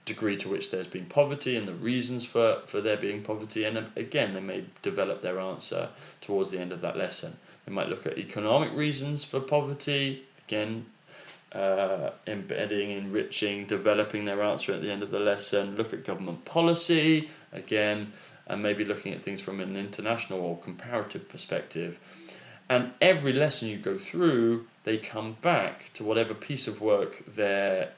degree to which there's been poverty and the reasons for there being poverty, and again, they may develop their answer towards the end of that lesson. They might look at economic reasons for poverty, again, embedding, enriching, developing their answer at the end of the lesson. Look at government policy, again, and maybe looking at things from an international or comparative perspective. And every lesson you go through, they come back to whatever piece of work they're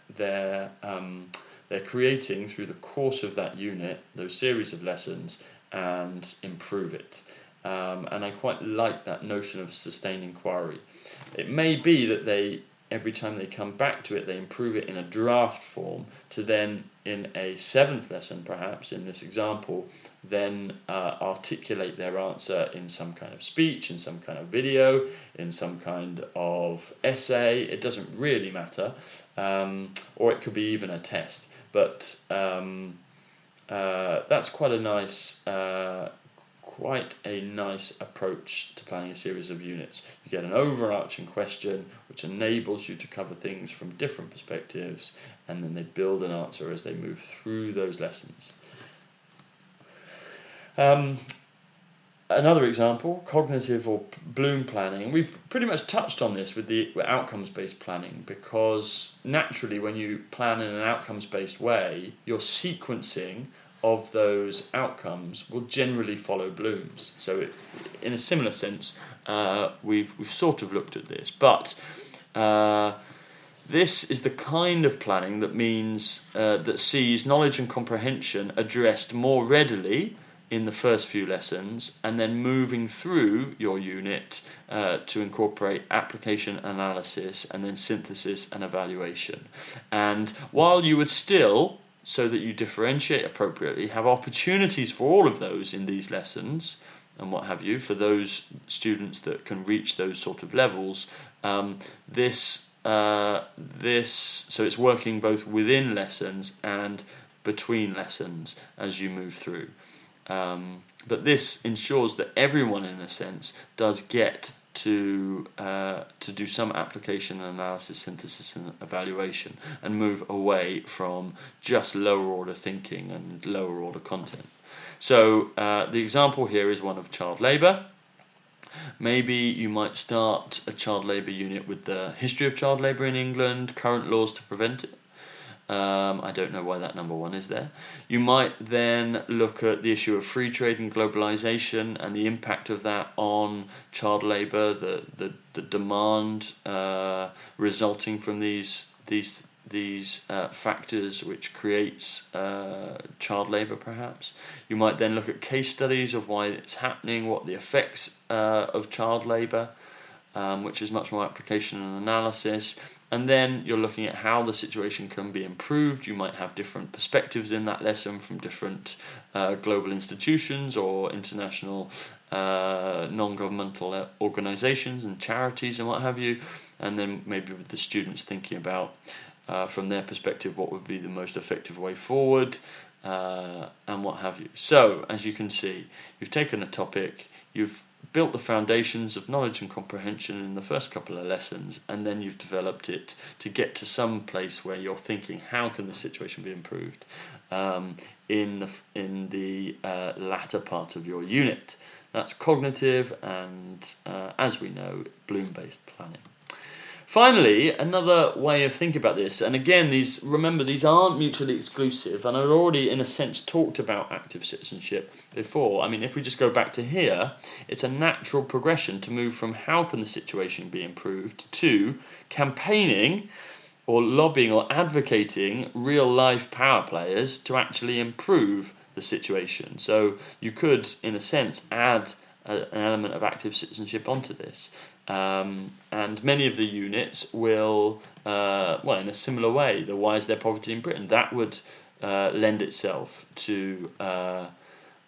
creating through the course of that unit, those series of lessons, and improve it. And I quite like that notion of sustained inquiry. It may be that every time they come back to it, they improve it in a draft form to then, in a 7th lesson perhaps, in this example, then articulate their answer in some kind of speech, in some kind of video, in some kind of essay. It doesn't really matter, or it could be even a test. But that's quite a nice approach to planning a series of units. You get an overarching question which enables you to cover things from different perspectives, and then they build an answer as they move through those lessons. Another example, cognitive or Bloom planning. We've pretty much touched on this with the outcomes-based planning, because naturally when you plan in an outcomes-based way, your sequencing of those outcomes will generally follow Bloom's. So in a similar sense, we've sort of looked at this, but this is the kind of planning that means that sees knowledge and comprehension addressed more readily in the first few lessons, and then moving through your unit to incorporate application, analysis, and then synthesis and evaluation. And while you would still, so that you differentiate appropriately, have opportunities for all of those in these lessons and what have you, for those students that can reach those sort of levels, so it's working both within lessons and between lessons as you move through. But this ensures that everyone, in a sense, does get to do some application, analysis, synthesis, and evaluation, and move away from just lower order thinking and lower order content. So the example here is one of child labour. Maybe you might start a child labour unit with the history of child labour in England, current laws to prevent it. I don't know why that number 1 is there. You might then look at the issue of free trade and globalization and the impact of that on child labour, the demand resulting from these factors which creates child labour perhaps. You might then look at case studies of why it's happening, what the effects of child labour, which is much more application and analysis. And then you're looking at how the situation can be improved. You might have different perspectives in that lesson from different global institutions or international non-governmental organisations and charities and what have you. And then maybe with the students thinking about, from their perspective, what would be the most effective way forward, and what have you. So, as you can see, you've taken a topic, you've built the foundations of knowledge and comprehension in the first couple of lessons, and then you've developed it to get to some place where you're thinking, how can the situation be improved in the latter part of your unit. That's cognitive and, as we know, Bloom-based planning. Finally, another way of thinking about this, and again, these aren't mutually exclusive, and I've already, in a sense, talked about active citizenship before. I mean, if we just go back to here, it's a natural progression to move from how can the situation be improved to campaigning or lobbying or advocating real-life power players to actually improve the situation. So you could, in a sense, add an element of active citizenship onto this. And many of the units will, in a similar way, the why is there poverty in Britain, that would lend itself to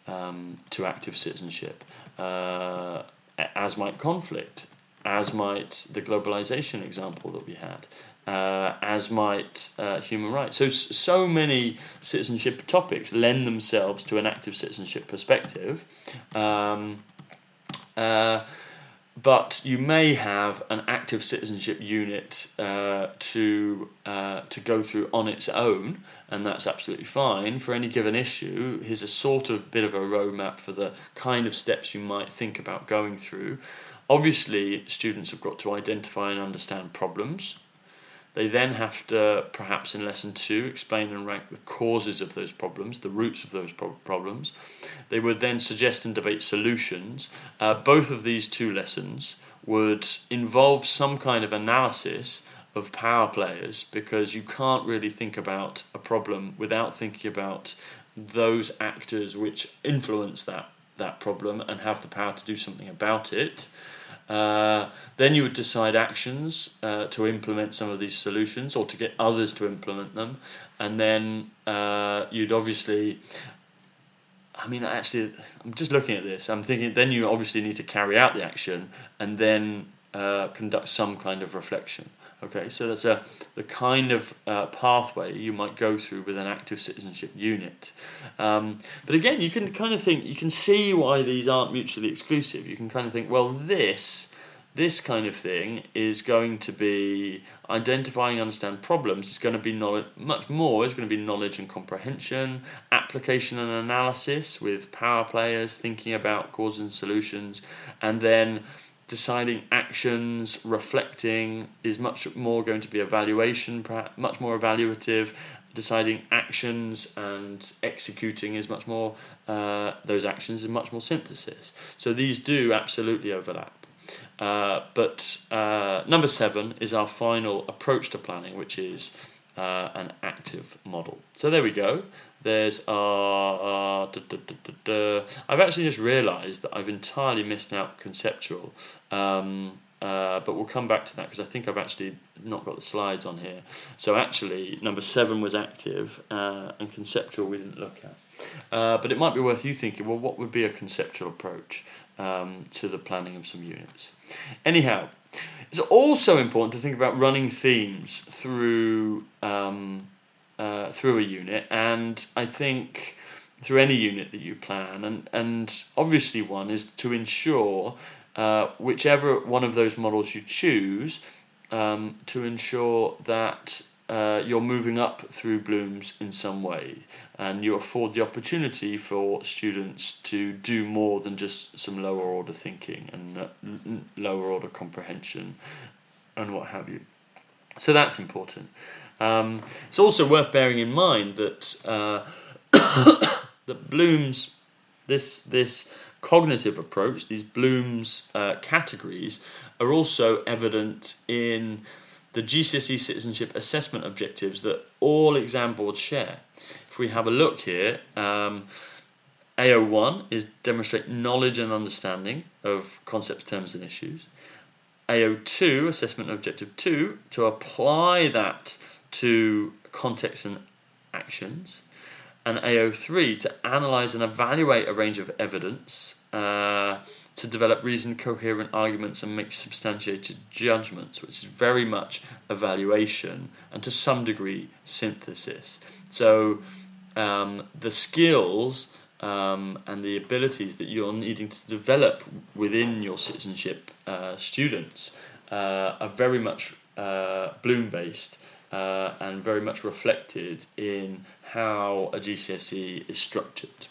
active citizenship, as might conflict, as might the globalization example that we had, as might human rights. So many citizenship topics lend themselves to an active citizenship perspective. But you may have an active citizenship unit to go through on its own, and that's absolutely fine. For any given issue, here's a sort of bit of a roadmap for the kind of steps you might think about going through. Obviously, students have got to identify and understand problems. They then have to, perhaps in lesson 2, explain and rank the causes of those problems, the roots of those problems. They would then suggest and debate solutions. Both of these 2 lessons would involve some kind of analysis of power players, because you can't really think about a problem without thinking about those actors which influence that problem and have the power to do something about it. Then you would decide actions to implement some of these solutions, or to get others to implement them. And then you'd obviously, actually, I'm just looking at this, I'm thinking then you obviously need to carry out the action and then conduct some kind of reflection. Okay, so that's the kind of pathway you might go through with an active citizenship unit. But again, you can kind of think, you can see why these aren't mutually exclusive. You can kind of think, well, this kind of thing is going to be identifying, understand problems. It's going to be knowledge, much more. It's going to be knowledge and comprehension, application and analysis with power players, thinking about causes and solutions, and then deciding actions, reflecting is much more going to be evaluation, perhaps much more evaluative. Deciding actions and executing is much more, those actions is much more synthesis. So these do absolutely overlap. But number 7 is our final approach to planning, which is an active model. So there we go. There's our I've actually just realised that I've entirely missed out conceptual, but we'll come back to that because I think I've actually not got the slides on here. So actually, number 7 was active, and conceptual we didn't look at. But it might be worth you thinking, well, what would be a conceptual approach to the planning of some units? Anyhow, it's also important to think about running themes through a unit, and I think through any unit that you plan, and obviously one is to ensure whichever one of those models you choose, to ensure that you're moving up through Bloom's in some way, and you afford the opportunity for students to do more than just some lower order thinking and lower order comprehension and what have you. So that's important. It's also worth bearing in mind that that Bloom's this cognitive approach, these Bloom's categories, are also evident in the GCSE citizenship assessment objectives that all exam boards share. If we have a look here, AO1 is demonstrate knowledge and understanding of concepts, terms and issues. AO2, assessment objective 2, to apply that to context and actions. And AO3, to analyse and evaluate a range of evidence, to develop reasoned, coherent arguments and make substantiated judgments, which is very much evaluation and to some degree synthesis. So the skills and the abilities that you're needing to develop within your citizenship students are very much Bloom-based and very much reflected in how a GCSE is structured.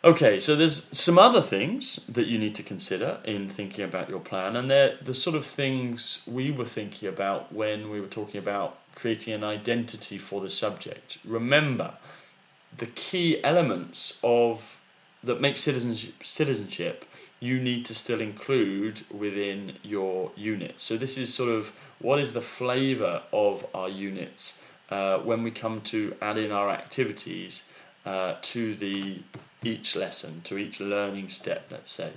Okay, so there's some other things that you need to consider in thinking about your plan, and they're the sort of things we were thinking about when we were talking about creating an identity for the subject. Remember, the key elements that make citizenship you need to still include within your unit. So this is sort of what is the flavour of our units when we come to add in our activities to each lesson, to each learning step, let's say.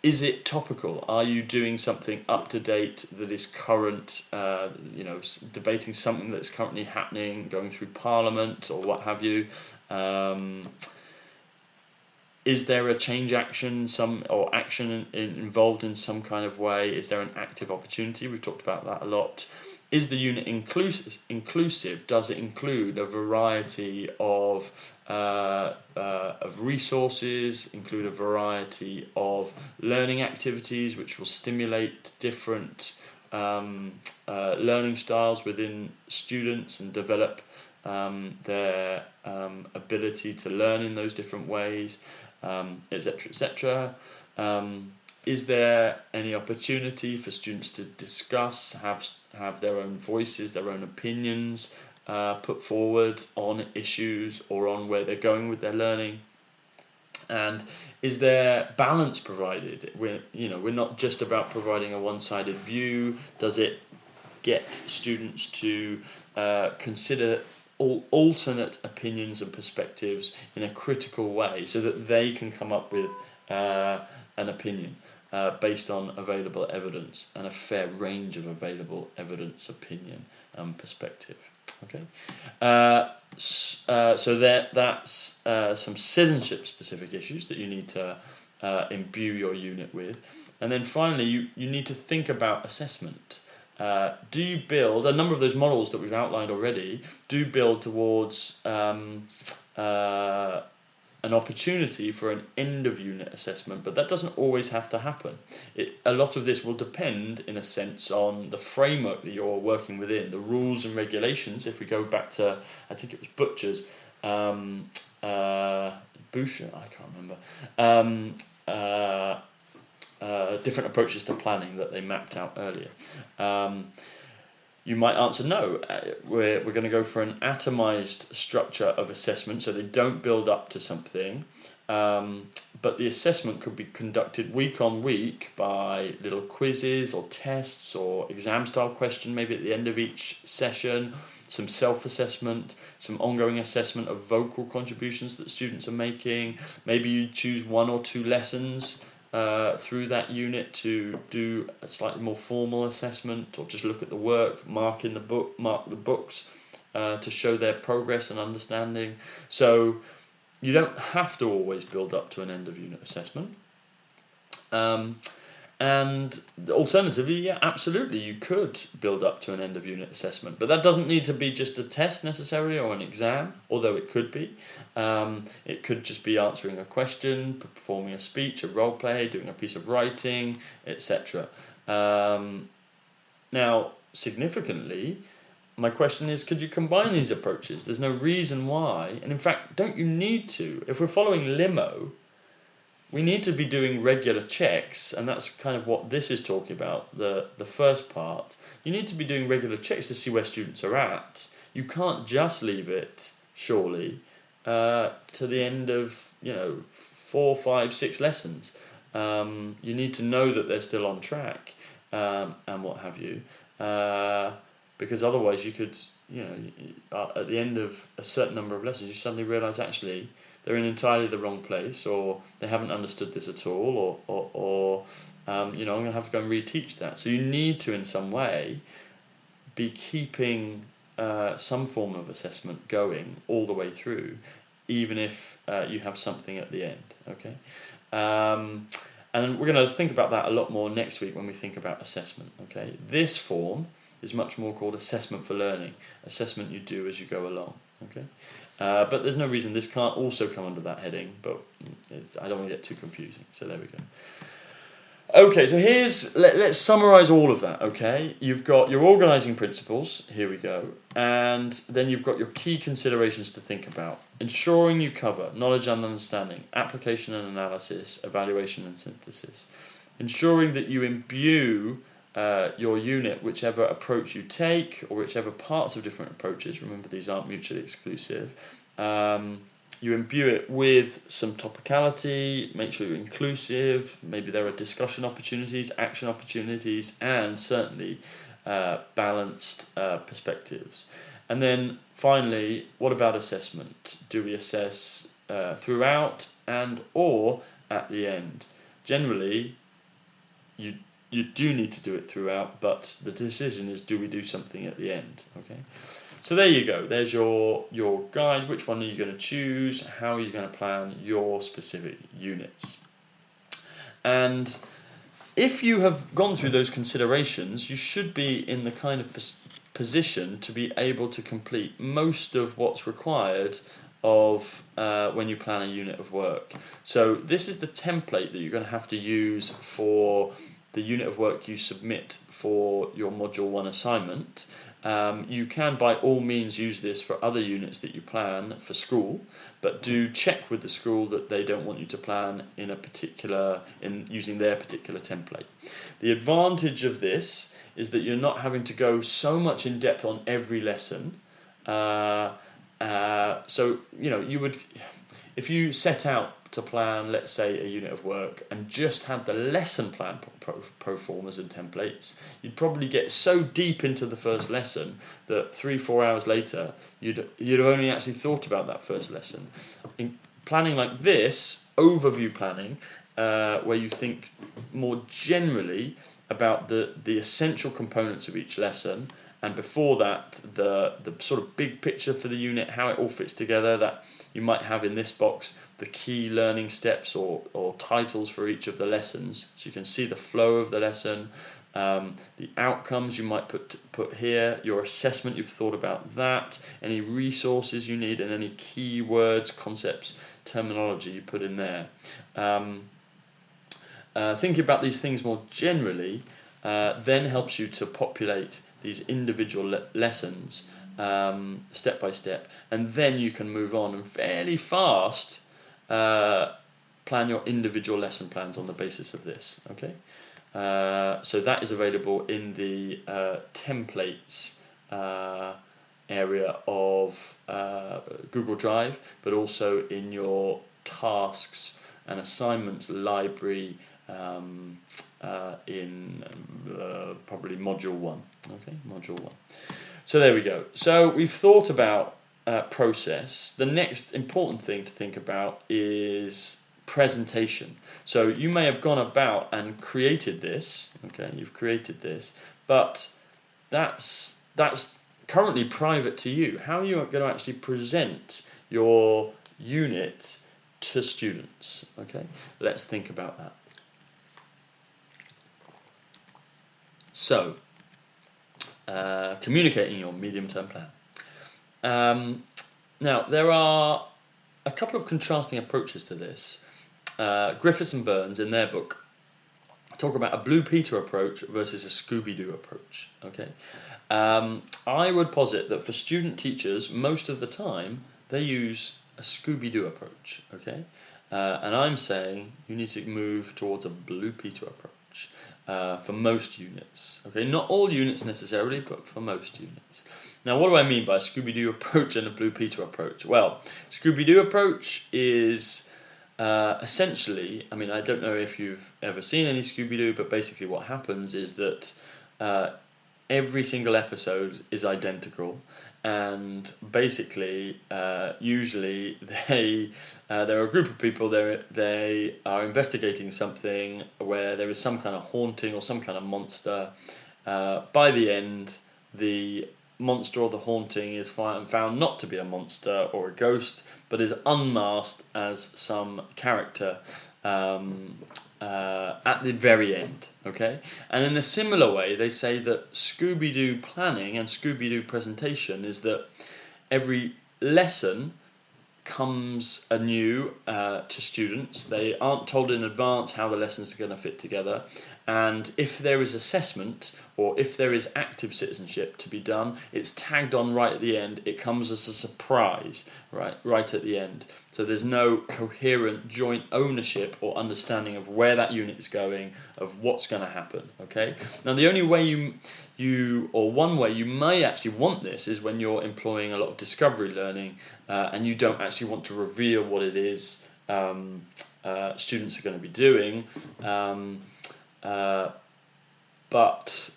Is it topical? Are you doing something up to date that is current, debating something that's currently happening, going through Parliament or what have you? Is there a change action, or action involved in some kind of way? Is there an active opportunity? We've talked about that a lot. Is the unit inclusive? Does it include a variety of resources, include a variety of learning activities which will stimulate different learning styles within students and develop their ability to learn in those different ways, etc., etc. Is there any opportunity for students to discuss, have their own voices, their own opinions put forward on issues or on where they're going with their learning? And is there balance provided? We're not just about providing a one-sided view. Does it get students to consider all alternate opinions and perspectives in a critical way, so that they can come up with an opinion based on available evidence and a fair range of available evidence, opinion, and perspective? Okay, so that's some citizenship-specific issues that you need to imbue your unit with, and then finally you need to think about assessment. Do you build a number of those models that we've outlined already? Do build towards an opportunity for an end of unit assessment, but that doesn't always have to happen. A lot of this will depend, in a sense, on the framework that you're working within, the rules and regulations. If we go back to, I think it was Butcher's, Boucher, I can't remember. Different approaches to planning that they mapped out earlier. You might answer no. We're going to go for an atomized structure of assessment, so they don't build up to something, but the assessment could be conducted week on week by little quizzes or tests or exam-style question maybe at the end of each session, some self-assessment, some ongoing assessment of vocal contributions that students are making. Maybe you choose 1 or 2 lessons through that unit to do a slightly more formal assessment, or just look at the work, mark the books to show their progress and understanding. So you don't have to always build up to an end of unit assessment. And alternatively, yeah, absolutely, you could build up to an end of unit assessment, but that doesn't need to be just a test necessarily or an exam, although it could be. It could just be answering a question, performing a speech, a role play, doing a piece of writing, etc. Now, significantly, my question is, could you combine these approaches? There's no reason why, and in fact, don't you need to? If we're following Limo, we need to be doing regular checks, and that's kind of what this is talking about, the first part. You need to be doing regular checks to see where students are at. You can't just leave it, surely, to the end of 4, 5, 6 lessons. You need to know that they're still on track, and what have you, because otherwise you could, at the end of a certain number of lessons, you suddenly realise actually they're in entirely the wrong place, or they haven't understood this at all, or I'm going to have to go and reteach that. So you need to, in some way, be keeping some form of assessment going all the way through, even if you have something at the end. Okay, and we're going to think about that a lot more next week when we think about assessment. Okay, this form is much more called assessment for learning, assessment you do as you go along. Okay. But there's no reason this can't also come under that heading, but I don't want to get too confusing, so there we go. Okay, so let's summarize all of that, okay? You've got your organizing principles, here we go, and then you've got your key considerations to think about. Ensuring you cover knowledge and understanding, application and analysis, evaluation and synthesis. Ensuring that you imbue your unit, whichever approach you take, or whichever parts of different approaches, remember these aren't mutually exclusive, you imbue it with some topicality, make sure you're inclusive, maybe there are discussion opportunities, action opportunities, and certainly balanced perspectives. And then finally, what about assessment? Do we assess throughout and or at the end? Generally, you do need to do it throughout, but the decision is, do we do something at the end? Okay. So there you go. There's your guide. Which one are you going to choose? How are you going to plan your specific units? And if you have gone through those considerations, you should be in the kind of position to be able to complete most of what's required of when you plan a unit of work. So this is the template that you're going to have to use for the unit of work you submit for your Module 1 assignment. You can by all means use this for other units that you plan for school, but do check with the school that they don't want you to plan in using their particular template. The advantage of this is that you're not having to go so much in depth on every lesson. So you would, if you set out to plan, let's say, a unit of work and just had the lesson plan pro formas and templates, you'd probably get so deep into the first lesson that 3-4 hours later you'd have only actually thought about that first lesson. In planning like this, overview planning, where you think more generally about the essential components of each lesson, and before that the sort of big picture for the unit, how it all fits together, that you might have in this box the key learning steps or titles for each of the lessons, so you can see the flow of the lesson, the outcomes you might put here, your assessment, you've thought about that, any resources you need, and any keywords, concepts, terminology you put in there. Thinking about these things more generally then helps you to populate these individual lessons step by step, and then you can move on and fairly fast plan your individual lesson plans on the basis of this. Okay, so that is available in the templates area of Google Drive, but also in your tasks and assignments library in probably Module 1. Okay, Module 1. So there we go. So we've thought about process. The next important thing to think about is presentation. So you may have gone about and created this. Okay, you've created this, but that's currently private to you. How are you going to actually present your unit to students? Okay, let's think about that. So, communicating your medium-term plan. Now, there are a couple of contrasting approaches to this. Griffiths and Burns, in their book, talk about a Blue Peter approach versus a Scooby-Doo approach. Okay, I would posit that for student teachers, most of the time, they use a Scooby-Doo approach. Okay, and I'm saying you need to move towards a Blue Peter approach. For most units. Okay, not all units necessarily, but for most units. Now, what do I mean by a Scooby-Doo approach and a Blue Peter approach? Well, Scooby-Doo approach is essentially, I mean, I don't know if you've ever seen any Scooby-Doo, but basically what happens is that every single episode is identical, and basically usually there are a group of people they are investigating something where there is some kind of haunting or some kind of monster. By the end, the monster or the haunting is found not to be a monster or a ghost, but is unmasked as some character at the very end. Okay, and in a similar way, they say that Scooby-Doo planning and Scooby-Doo presentation is that every lesson comes anew to students. They aren't told in advance how the lessons are going to fit together, and if there is assessment or if there is active citizenship to be done, it's tagged on right at the end. It comes as a surprise right at the end. So there's no coherent joint ownership or understanding of where that unit is going, of what's going to happen. Okay. Now the only way one way you may actually want this is when you're employing a lot of discovery learning and you don't actually want to reveal what it is students are going to be doing. But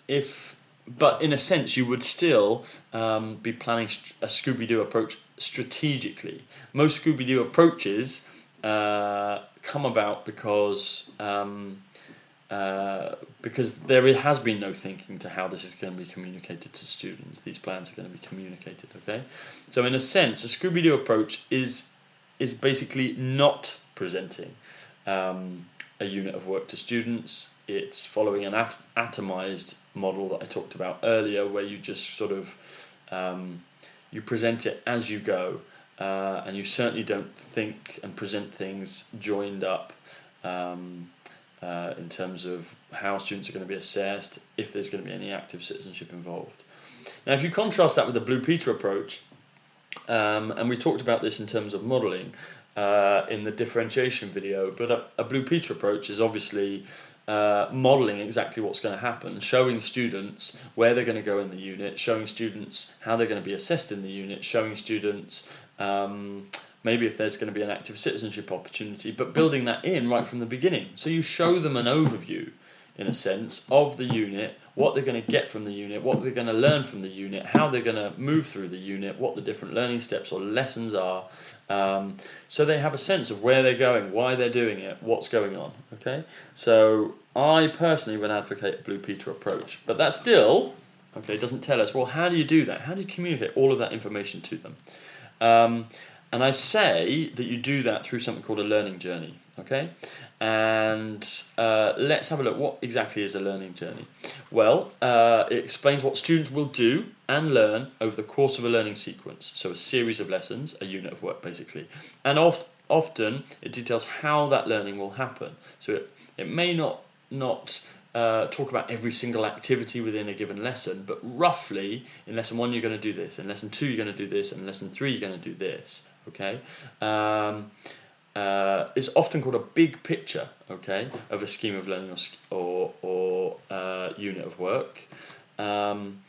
in a sense, you would still be planning a Scooby-Doo approach strategically. Most Scooby-Doo approaches come about because because there has been no thinking to how this is going to be communicated to students. These plans are going to be communicated. Okay, so in a sense, a Scooby-Doo approach is basically not presenting a unit of work to students. It's following an atomized model that I talked about earlier, where you just sort of you present it as you go, and you certainly don't think and present things joined up. In terms of how students are going to be assessed, if there's going to be any active citizenship involved. Now, if you contrast that with the Blue Peter approach, and we talked about this in terms of modelling in the differentiation video, but a Blue Peter approach is obviously modelling exactly what's going to happen, showing students where they're going to go in the unit, showing students how they're going to be assessed in the unit, showing students maybe if there's going to be an active citizenship opportunity, but building that in right from the beginning. So you show them an overview, in a sense, of the unit, what they're going to get from the unit, what they're going to learn from the unit, how they're going to move through the unit, what the different learning steps or lessons are, so they have a sense of where they're going, why they're doing it, what's going on. Okay, so I personally would advocate a Blue Peter approach, but that still, okay, doesn't tell us, well, how do you do that? How do you communicate all of that information to them? And I say that you do that through something called a learning journey. Okay, and let's have a look. What exactly is a learning journey? Well, it explains what students will do and learn over the course of a learning sequence. So a series of lessons, a unit of work basically, and often it details how that learning will happen. So it may not talk about every single activity within a given lesson, but roughly in lesson 1 you're going to do this, in lesson 2 you're going to do this, and in lesson 3 you're going to do this. Okay, it's often called a big picture, okay, of a scheme of learning or unit of work. And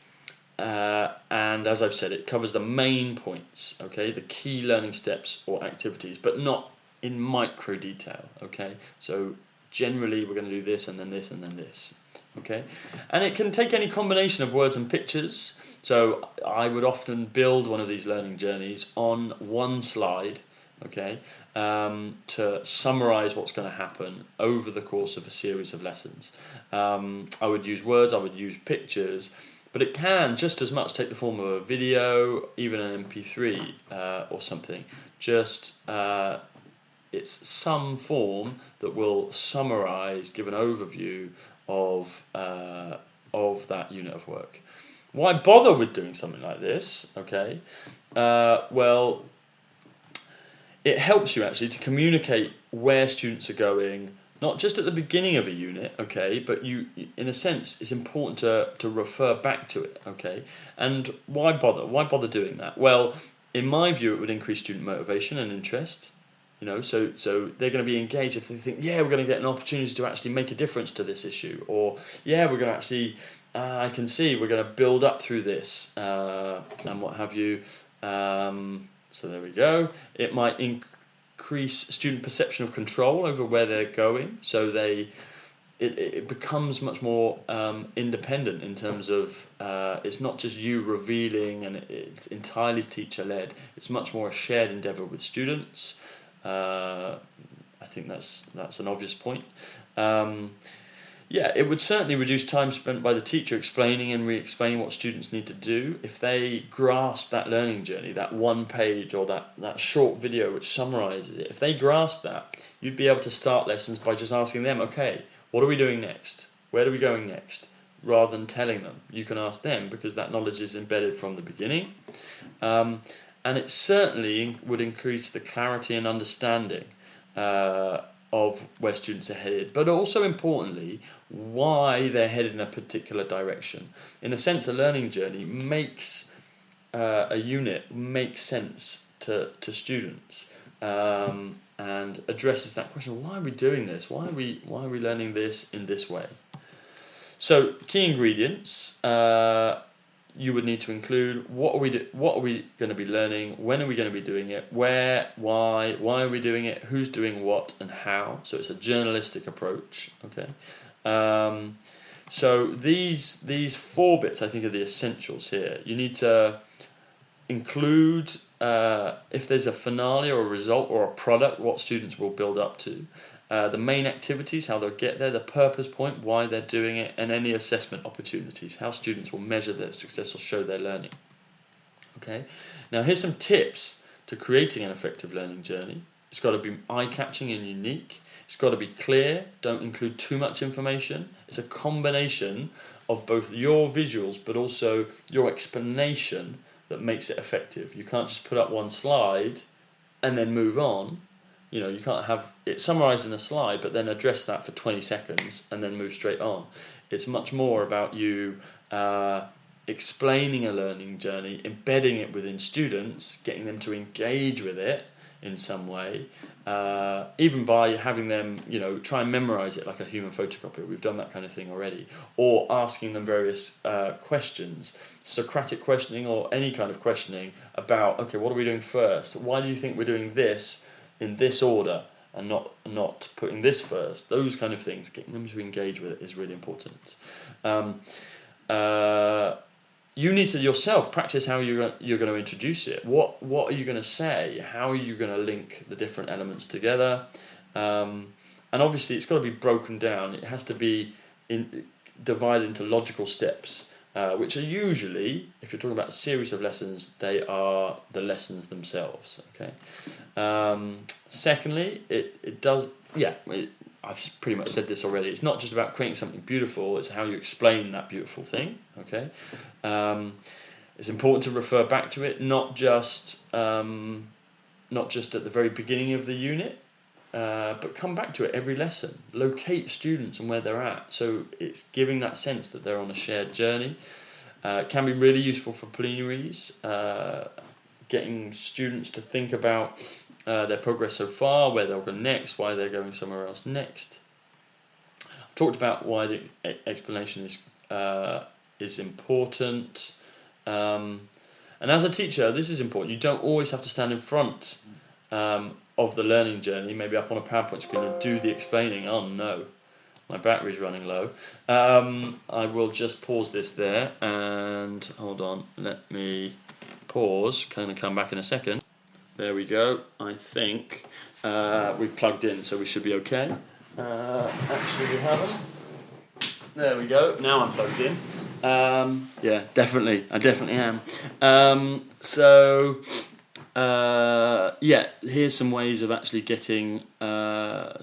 as I've said, it covers the main points, okay, the key learning steps or activities, but not in micro detail. Okay, so generally we're going to do this and then this and then this. Okay, and it can take any combination of words and pictures. So I would often build one of these learning journeys on one slide, okay, to summarize what's going to happen over the course of a series of lessons. I would use words, I would use pictures, but it can just as much take the form of a video, even an MP3 or something. Just it's some form that will summarize, give an overview of that unit of work. Why bother with doing something like this? Okay, well, it helps you actually to communicate where students are going, not just at the beginning of a unit, okay, but you, in a sense, it's important to refer back to it, okay. And why bother? Why bother doing that? Well, in my view, it would increase student motivation and interest. You know, so they're going to be engaged if they think, yeah, we're going to get an opportunity to actually make a difference to this issue, or yeah, we're going to actually, I can see we're going to build up through this, and what have you. So there we go. It might increase student perception of control over where they're going, so it becomes much more independent in terms of it's not just you revealing and it's entirely teacher-led. It's much more a shared endeavour with students. I think that's an obvious point. Yeah, it would certainly reduce time spent by the teacher explaining and re-explaining what students need to do. If they grasp that learning journey, that one page or that short video which summarises it, if they grasp that, you'd be able to start lessons by just asking them, okay, what are we doing next? Where are we going next? Rather than telling them. You can ask them because that knowledge is embedded from the beginning. And it certainly would increase the clarity and understanding of where students are headed, but also importantly, why they're headed in a particular direction. In a sense, a learning journey makes a unit make sense to students, and addresses that question: why are we doing this? Why are we learning this in this way? So, key ingredients. You would need to include what are we going to be learning, when are we going to be doing it, where, why are we doing it, who's doing what, and how. So it's a journalistic approach. Okay. So these 4 bits I think are the essentials here. You need to include if there's a finale or a result or a product, what students will build up to. the main activities, how they'll get there, the purpose point, why they're doing it, and any assessment opportunities, how students will measure their success or show their learning. Okay, now here's some tips to creating an effective learning journey. It's got to be eye-catching and unique. It's got to be clear. Don't include too much information. It's a combination of both your visuals but also your explanation that makes it effective. You can't just put up one slide and then move on. You know, you can't have it summarized in a slide but then address that for 20 seconds and then move straight on. It's much more about you explaining a learning journey, embedding it within students, getting them to engage with it in some way, even by having them, you know, try and memorize it like a human photocopier. We've done that kind of thing already. Or asking them various questions, Socratic questioning or any kind of questioning about, okay, what are we doing first? Why do you think we're doing this in this order and not putting this first? Those kind of things, getting them to engage with it is really important. You need to yourself practice how you're going to introduce it. What are you going to say? How are you going to link the different elements together? And obviously, it's got to be broken down. It has to be divided into logical steps, which are usually, if you're talking about a series of lessons, they are the lessons themselves. Okay. Secondly, it does. I've pretty much said this already. It's not just about creating something beautiful, it's how you explain that beautiful thing. Okay, it's important to refer back to it, not just at the very beginning of the unit, but come back to it every lesson. Locate students and where they're at, so it's giving that sense that they're on a shared journey. It can be really useful for plenaries, getting students to think about their progress so far, where they'll go next, why they're going somewhere else next. I've talked about why the explanation is important. And as a teacher, this is important. You don't always have to stand in front of the learning journey, maybe up on a PowerPoint screen and do the explaining. Oh no, my battery's running low. I will just pause this there and hold on. Let me pause. Kind of come back in a second. There we go. I think we've plugged in, so we should be okay. Actually, we haven't. There we go. Now I'm plugged in. Yeah, definitely. I definitely am. Here's some ways of actually getting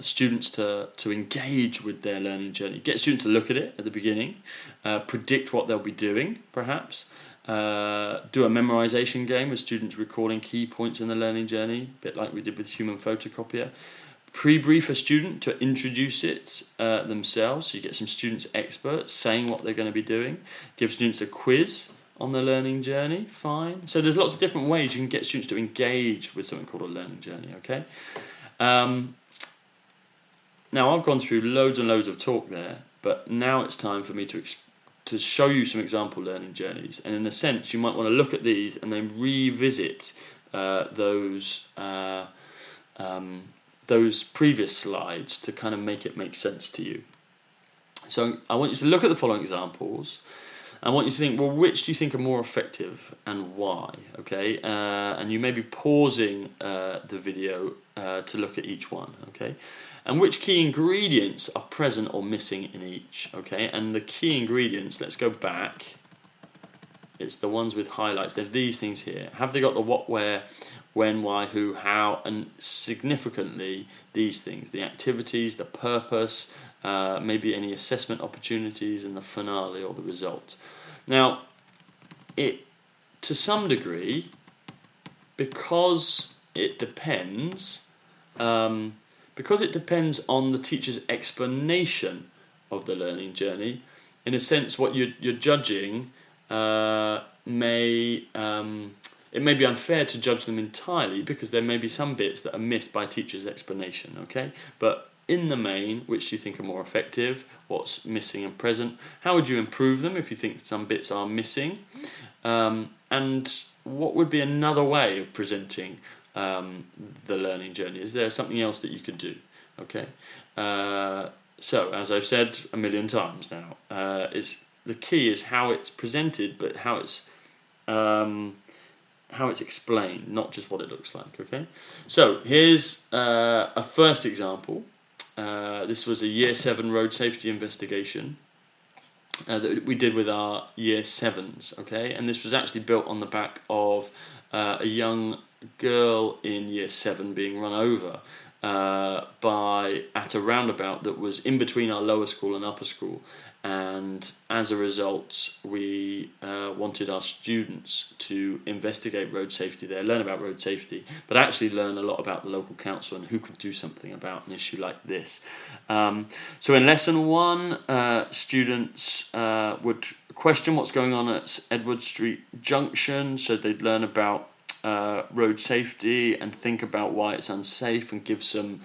students to engage with their learning journey. Get students to look at it at the beginning, predict what they'll be doing, perhaps. Do a memorization game with students recording key points in the learning journey, a bit like we did with human photocopier. Pre-brief a student to introduce it themselves, so you get some students experts saying what they're going to be doing. Give students a quiz on the learning journey, fine. So there's lots of different ways you can get students to engage with something called a learning journey, okay? Now I've gone through loads and loads of talk there, but now it's time for me to show you some example learning journeys, and in a sense you might want to look at these and then revisit those previous slides to kind of make sense to you. So I want you to look at the following examples. I want you to think, well, which do you think are more effective and why? Okay, and you may be pausing the video to look at each one. Okay, and which key ingredients are present or missing in each. Okay, and the key ingredients, let's go back. It's the ones with highlights. They're these things here. Have they got the what, where, when, why, who, how, and significantly these things: the activities, the purpose, maybe any assessment opportunities, and the finale or the result. Now, to some degree, because it depends on the teacher's explanation of the learning journey, in a sense, what you're judging it may be unfair to judge them entirely, because there may be some bits that are missed by a teacher's explanation. Okay, but in the main, which do you think are more effective? What's missing and present? How would you improve them if you think some bits are missing? And what would be another way of presenting the learning journey? Is there something else that you could do? Okay, so as I've said a million times now, the key is how it's presented, but how it's explained, not just what it looks like. Okay, so here's a first example. this was a Year 7 road safety investigation that we did with our Year 7s, okay? And this was actually built on the back of a young girl in Year 7 being run over at a roundabout that was in between our lower school and upper school. And as a result, we wanted our students to investigate road safety there, learn about road safety, but actually learn a lot about the local council and who could do something about an issue like this. So in lesson 1, students would question what's going on at Edward Street Junction, so they'd learn about road safety and think about why it's unsafe and give some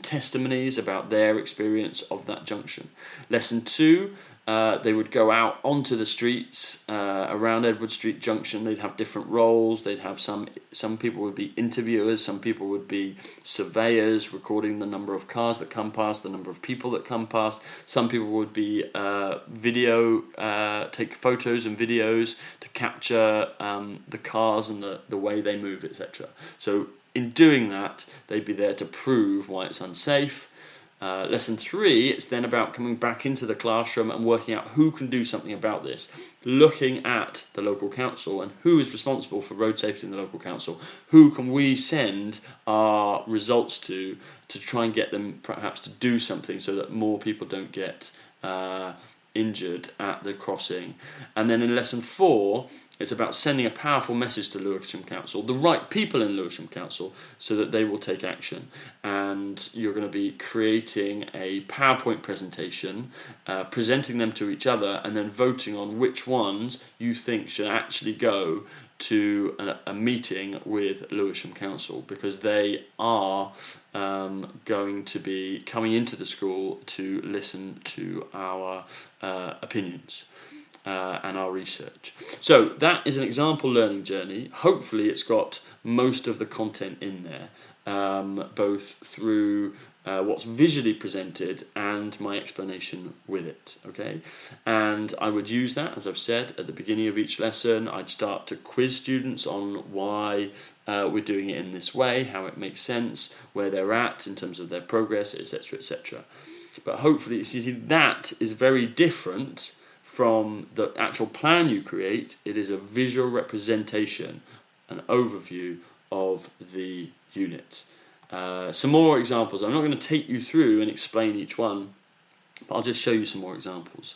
testimonies about their experience of that junction. Lesson 2, they would go out onto the streets around Edward Street Junction. They'd have different roles. They'd have some people would be interviewers, some people would be surveyors, recording the number of cars that come past, the number of people that come past. Some people would be take photos and videos to capture the cars and the way they move, etc. So in doing that, they'd be there to prove why it's unsafe. Lesson 3, it's then about coming back into the classroom and working out who can do something about this, looking at the local council and who is responsible for road safety in the local council, who can we send our results to try and get them perhaps to do something so that more people don't get injured at the crossing. And then in lesson 4, it's about sending a powerful message to Lewisham Council, the right people in Lewisham Council, so that they will take action. And you're going to be creating a PowerPoint presentation, presenting them to each other, and then voting on which ones you think should actually go to a meeting with Lewisham Council, because they are going to be coming into the school to listen to our opinions and our research. So that is an example learning journey. Hopefully it's got most of the content in there, both through what's visually presented and my explanation with it, okay? And I would use that, as I've said, at the beginning of each lesson. I'd start to quiz students on why we're doing it in this way, how it makes sense, where they're at in terms of their progress, etc., etc. But hopefully, you see, that is very different from the actual plan you create. It is a visual representation, an overview of the unit. Some more examples. I'm not going to take you through and explain each one, but I'll just show you some more examples.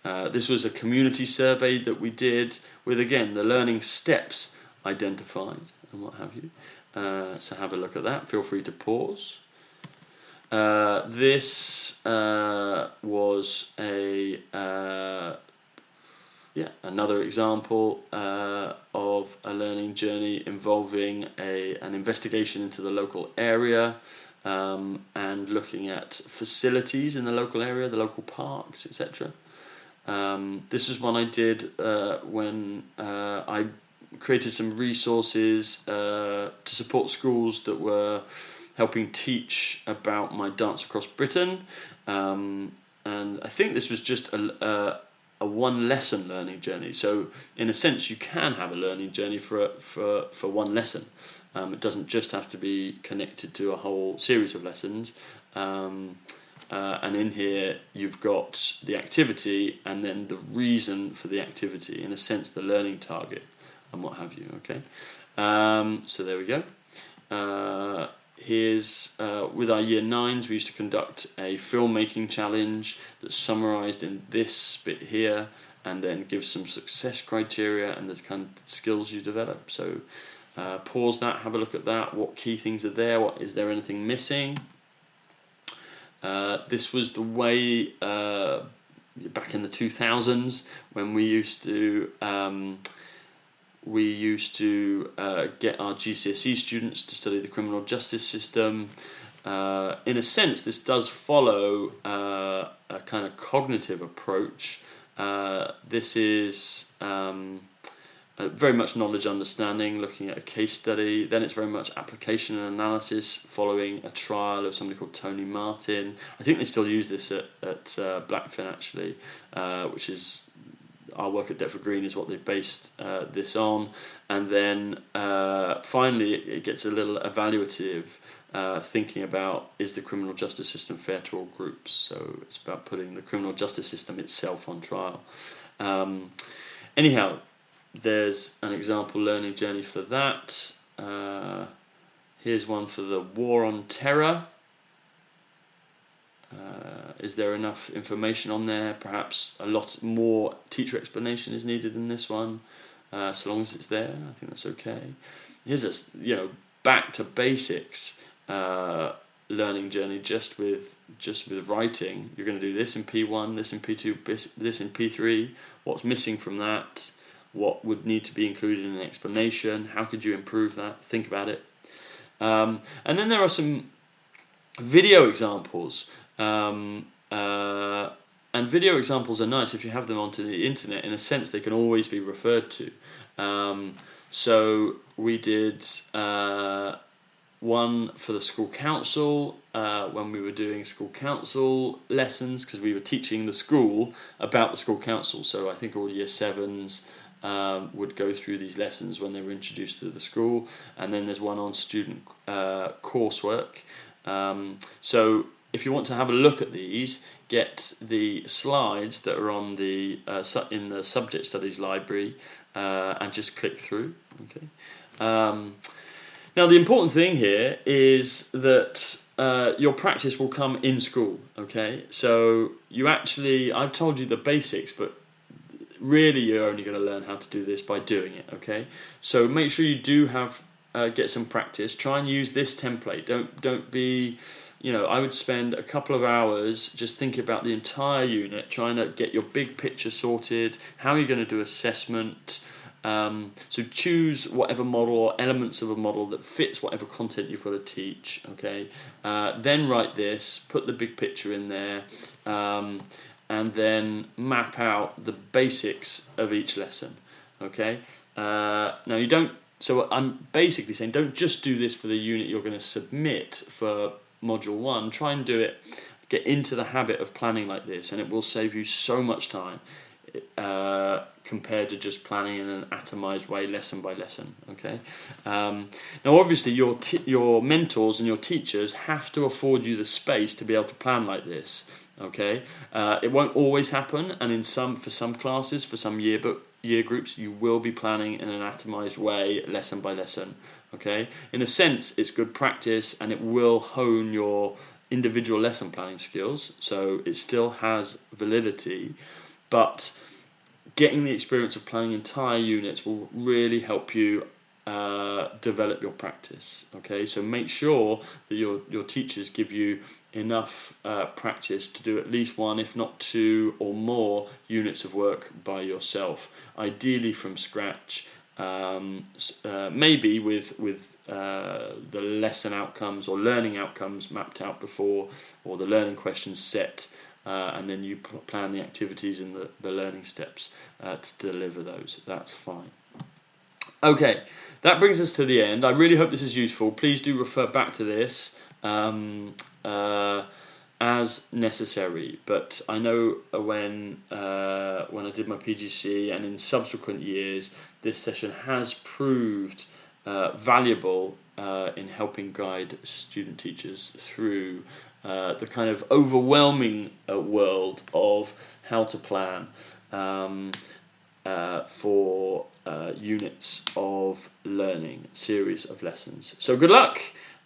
This was a community survey that we did with, again, the learning steps identified and what have you. So have a look at that. Feel free to pause. This was another example of a learning journey involving an investigation into the local area and looking at facilities in the local area, the local parks, etc. This is one I did when I created some resources to support schools that were helping teach about my Dance Across Britain, and I think this was just a one lesson learning journey. So in a sense, you can have a learning journey for one lesson. It doesn't just have to be connected to a whole series of lessons. And in here, you've got the activity and then the reason for the activity. In a sense, the learning target and what have you. Okay. So there we go. Here's with our Year 9s, we used to conduct a filmmaking challenge that's summarised in this bit here, and then gives some success criteria and the kind of skills you develop. So pause that, have a look at that. What key things are there? Is there anything missing? This was the way back in the 2000s when we used to get our GCSE students to study the criminal justice system. In a sense, this does follow a kind of cognitive approach. This is very much knowledge understanding, looking at a case study. Then it's very much application and analysis, following a trial of somebody called Tony Martin. I think they still use this at Blackfin, actually, which is our work at Deptford Green is what they've based this on. And then finally it gets a little evaluative thinking about, is the criminal justice system fair to all groups? So it's about putting the criminal justice system itself on trial. Anyhow, there's an example learning journey for that. Here's one for the war on terror. Is there enough information on there? Perhaps a lot more teacher explanation is needed in this one. So long as it's there, I think that's okay. Here's a back to basics learning journey just with writing. You're going to do this in P1, this in P2, this in P3. What's missing from that? What would need to be included in an explanation? How could you improve that? Think about it. And then there are some video examples. And video examples are nice if you have them onto the internet. In a sense, they can always be referred to. So we did one for the school council when we were doing school council lessons, because we were teaching the school about the school council. So I think all year 7s would go through these lessons when they were introduced to the school. And then there's one on student coursework. So if you want to have a look at these, get the slides that are on the in the subject studies library and just click through. Okay. Now the important thing here is that your practice will come in school. Okay, so I've told you the basics, but really you're only going to learn how to do this by doing it. Okay, so make sure you do have get some practice. Try and use this template. Don't be, I would spend a couple of hours just thinking about the entire unit, trying to get your big picture sorted. How are you going to do assessment? So choose whatever model or elements of a model that fits whatever content you've got to teach. Okay, then write this, put the big picture in there, and then map out the basics of each lesson. Okay, now you don't. So I'm basically saying, don't just do this for the unit you're going to submit for Module 1. Try and do it. Get into the habit of planning like this, and it will save you so much time compared to just planning in an atomized way, lesson by lesson. Okay. Now, obviously, your mentors and your teachers have to afford you the space to be able to plan like this. Okay. It won't always happen, and for some classes, for some year groups, you will be planning in an atomized way, lesson by lesson. Okay. In a sense, it's good practice, and it will hone your individual lesson planning skills, so it still has validity, but getting the experience of planning entire units will really help you develop your practice. Okay, so make sure that your teachers give you enough practice to do at least one, if not 2 or more units of work by yourself, ideally from scratch. Maybe with the lesson outcomes or learning outcomes mapped out before, or the learning questions set, and then you plan the activities and the learning steps to deliver those. That's fine. Okay, that brings us to the end. I really hope this is useful. Please do refer back to this as necessary. But I know when I did my PGC and in subsequent years, this session has proved valuable in helping guide student teachers through the kind of overwhelming world of how to plan for units of learning, series of lessons. So good luck,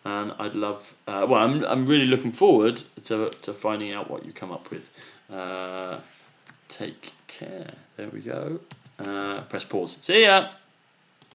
and I'd love. I'm really looking forward to finding out what you come up with. Take care. There we go. Press pause. See ya.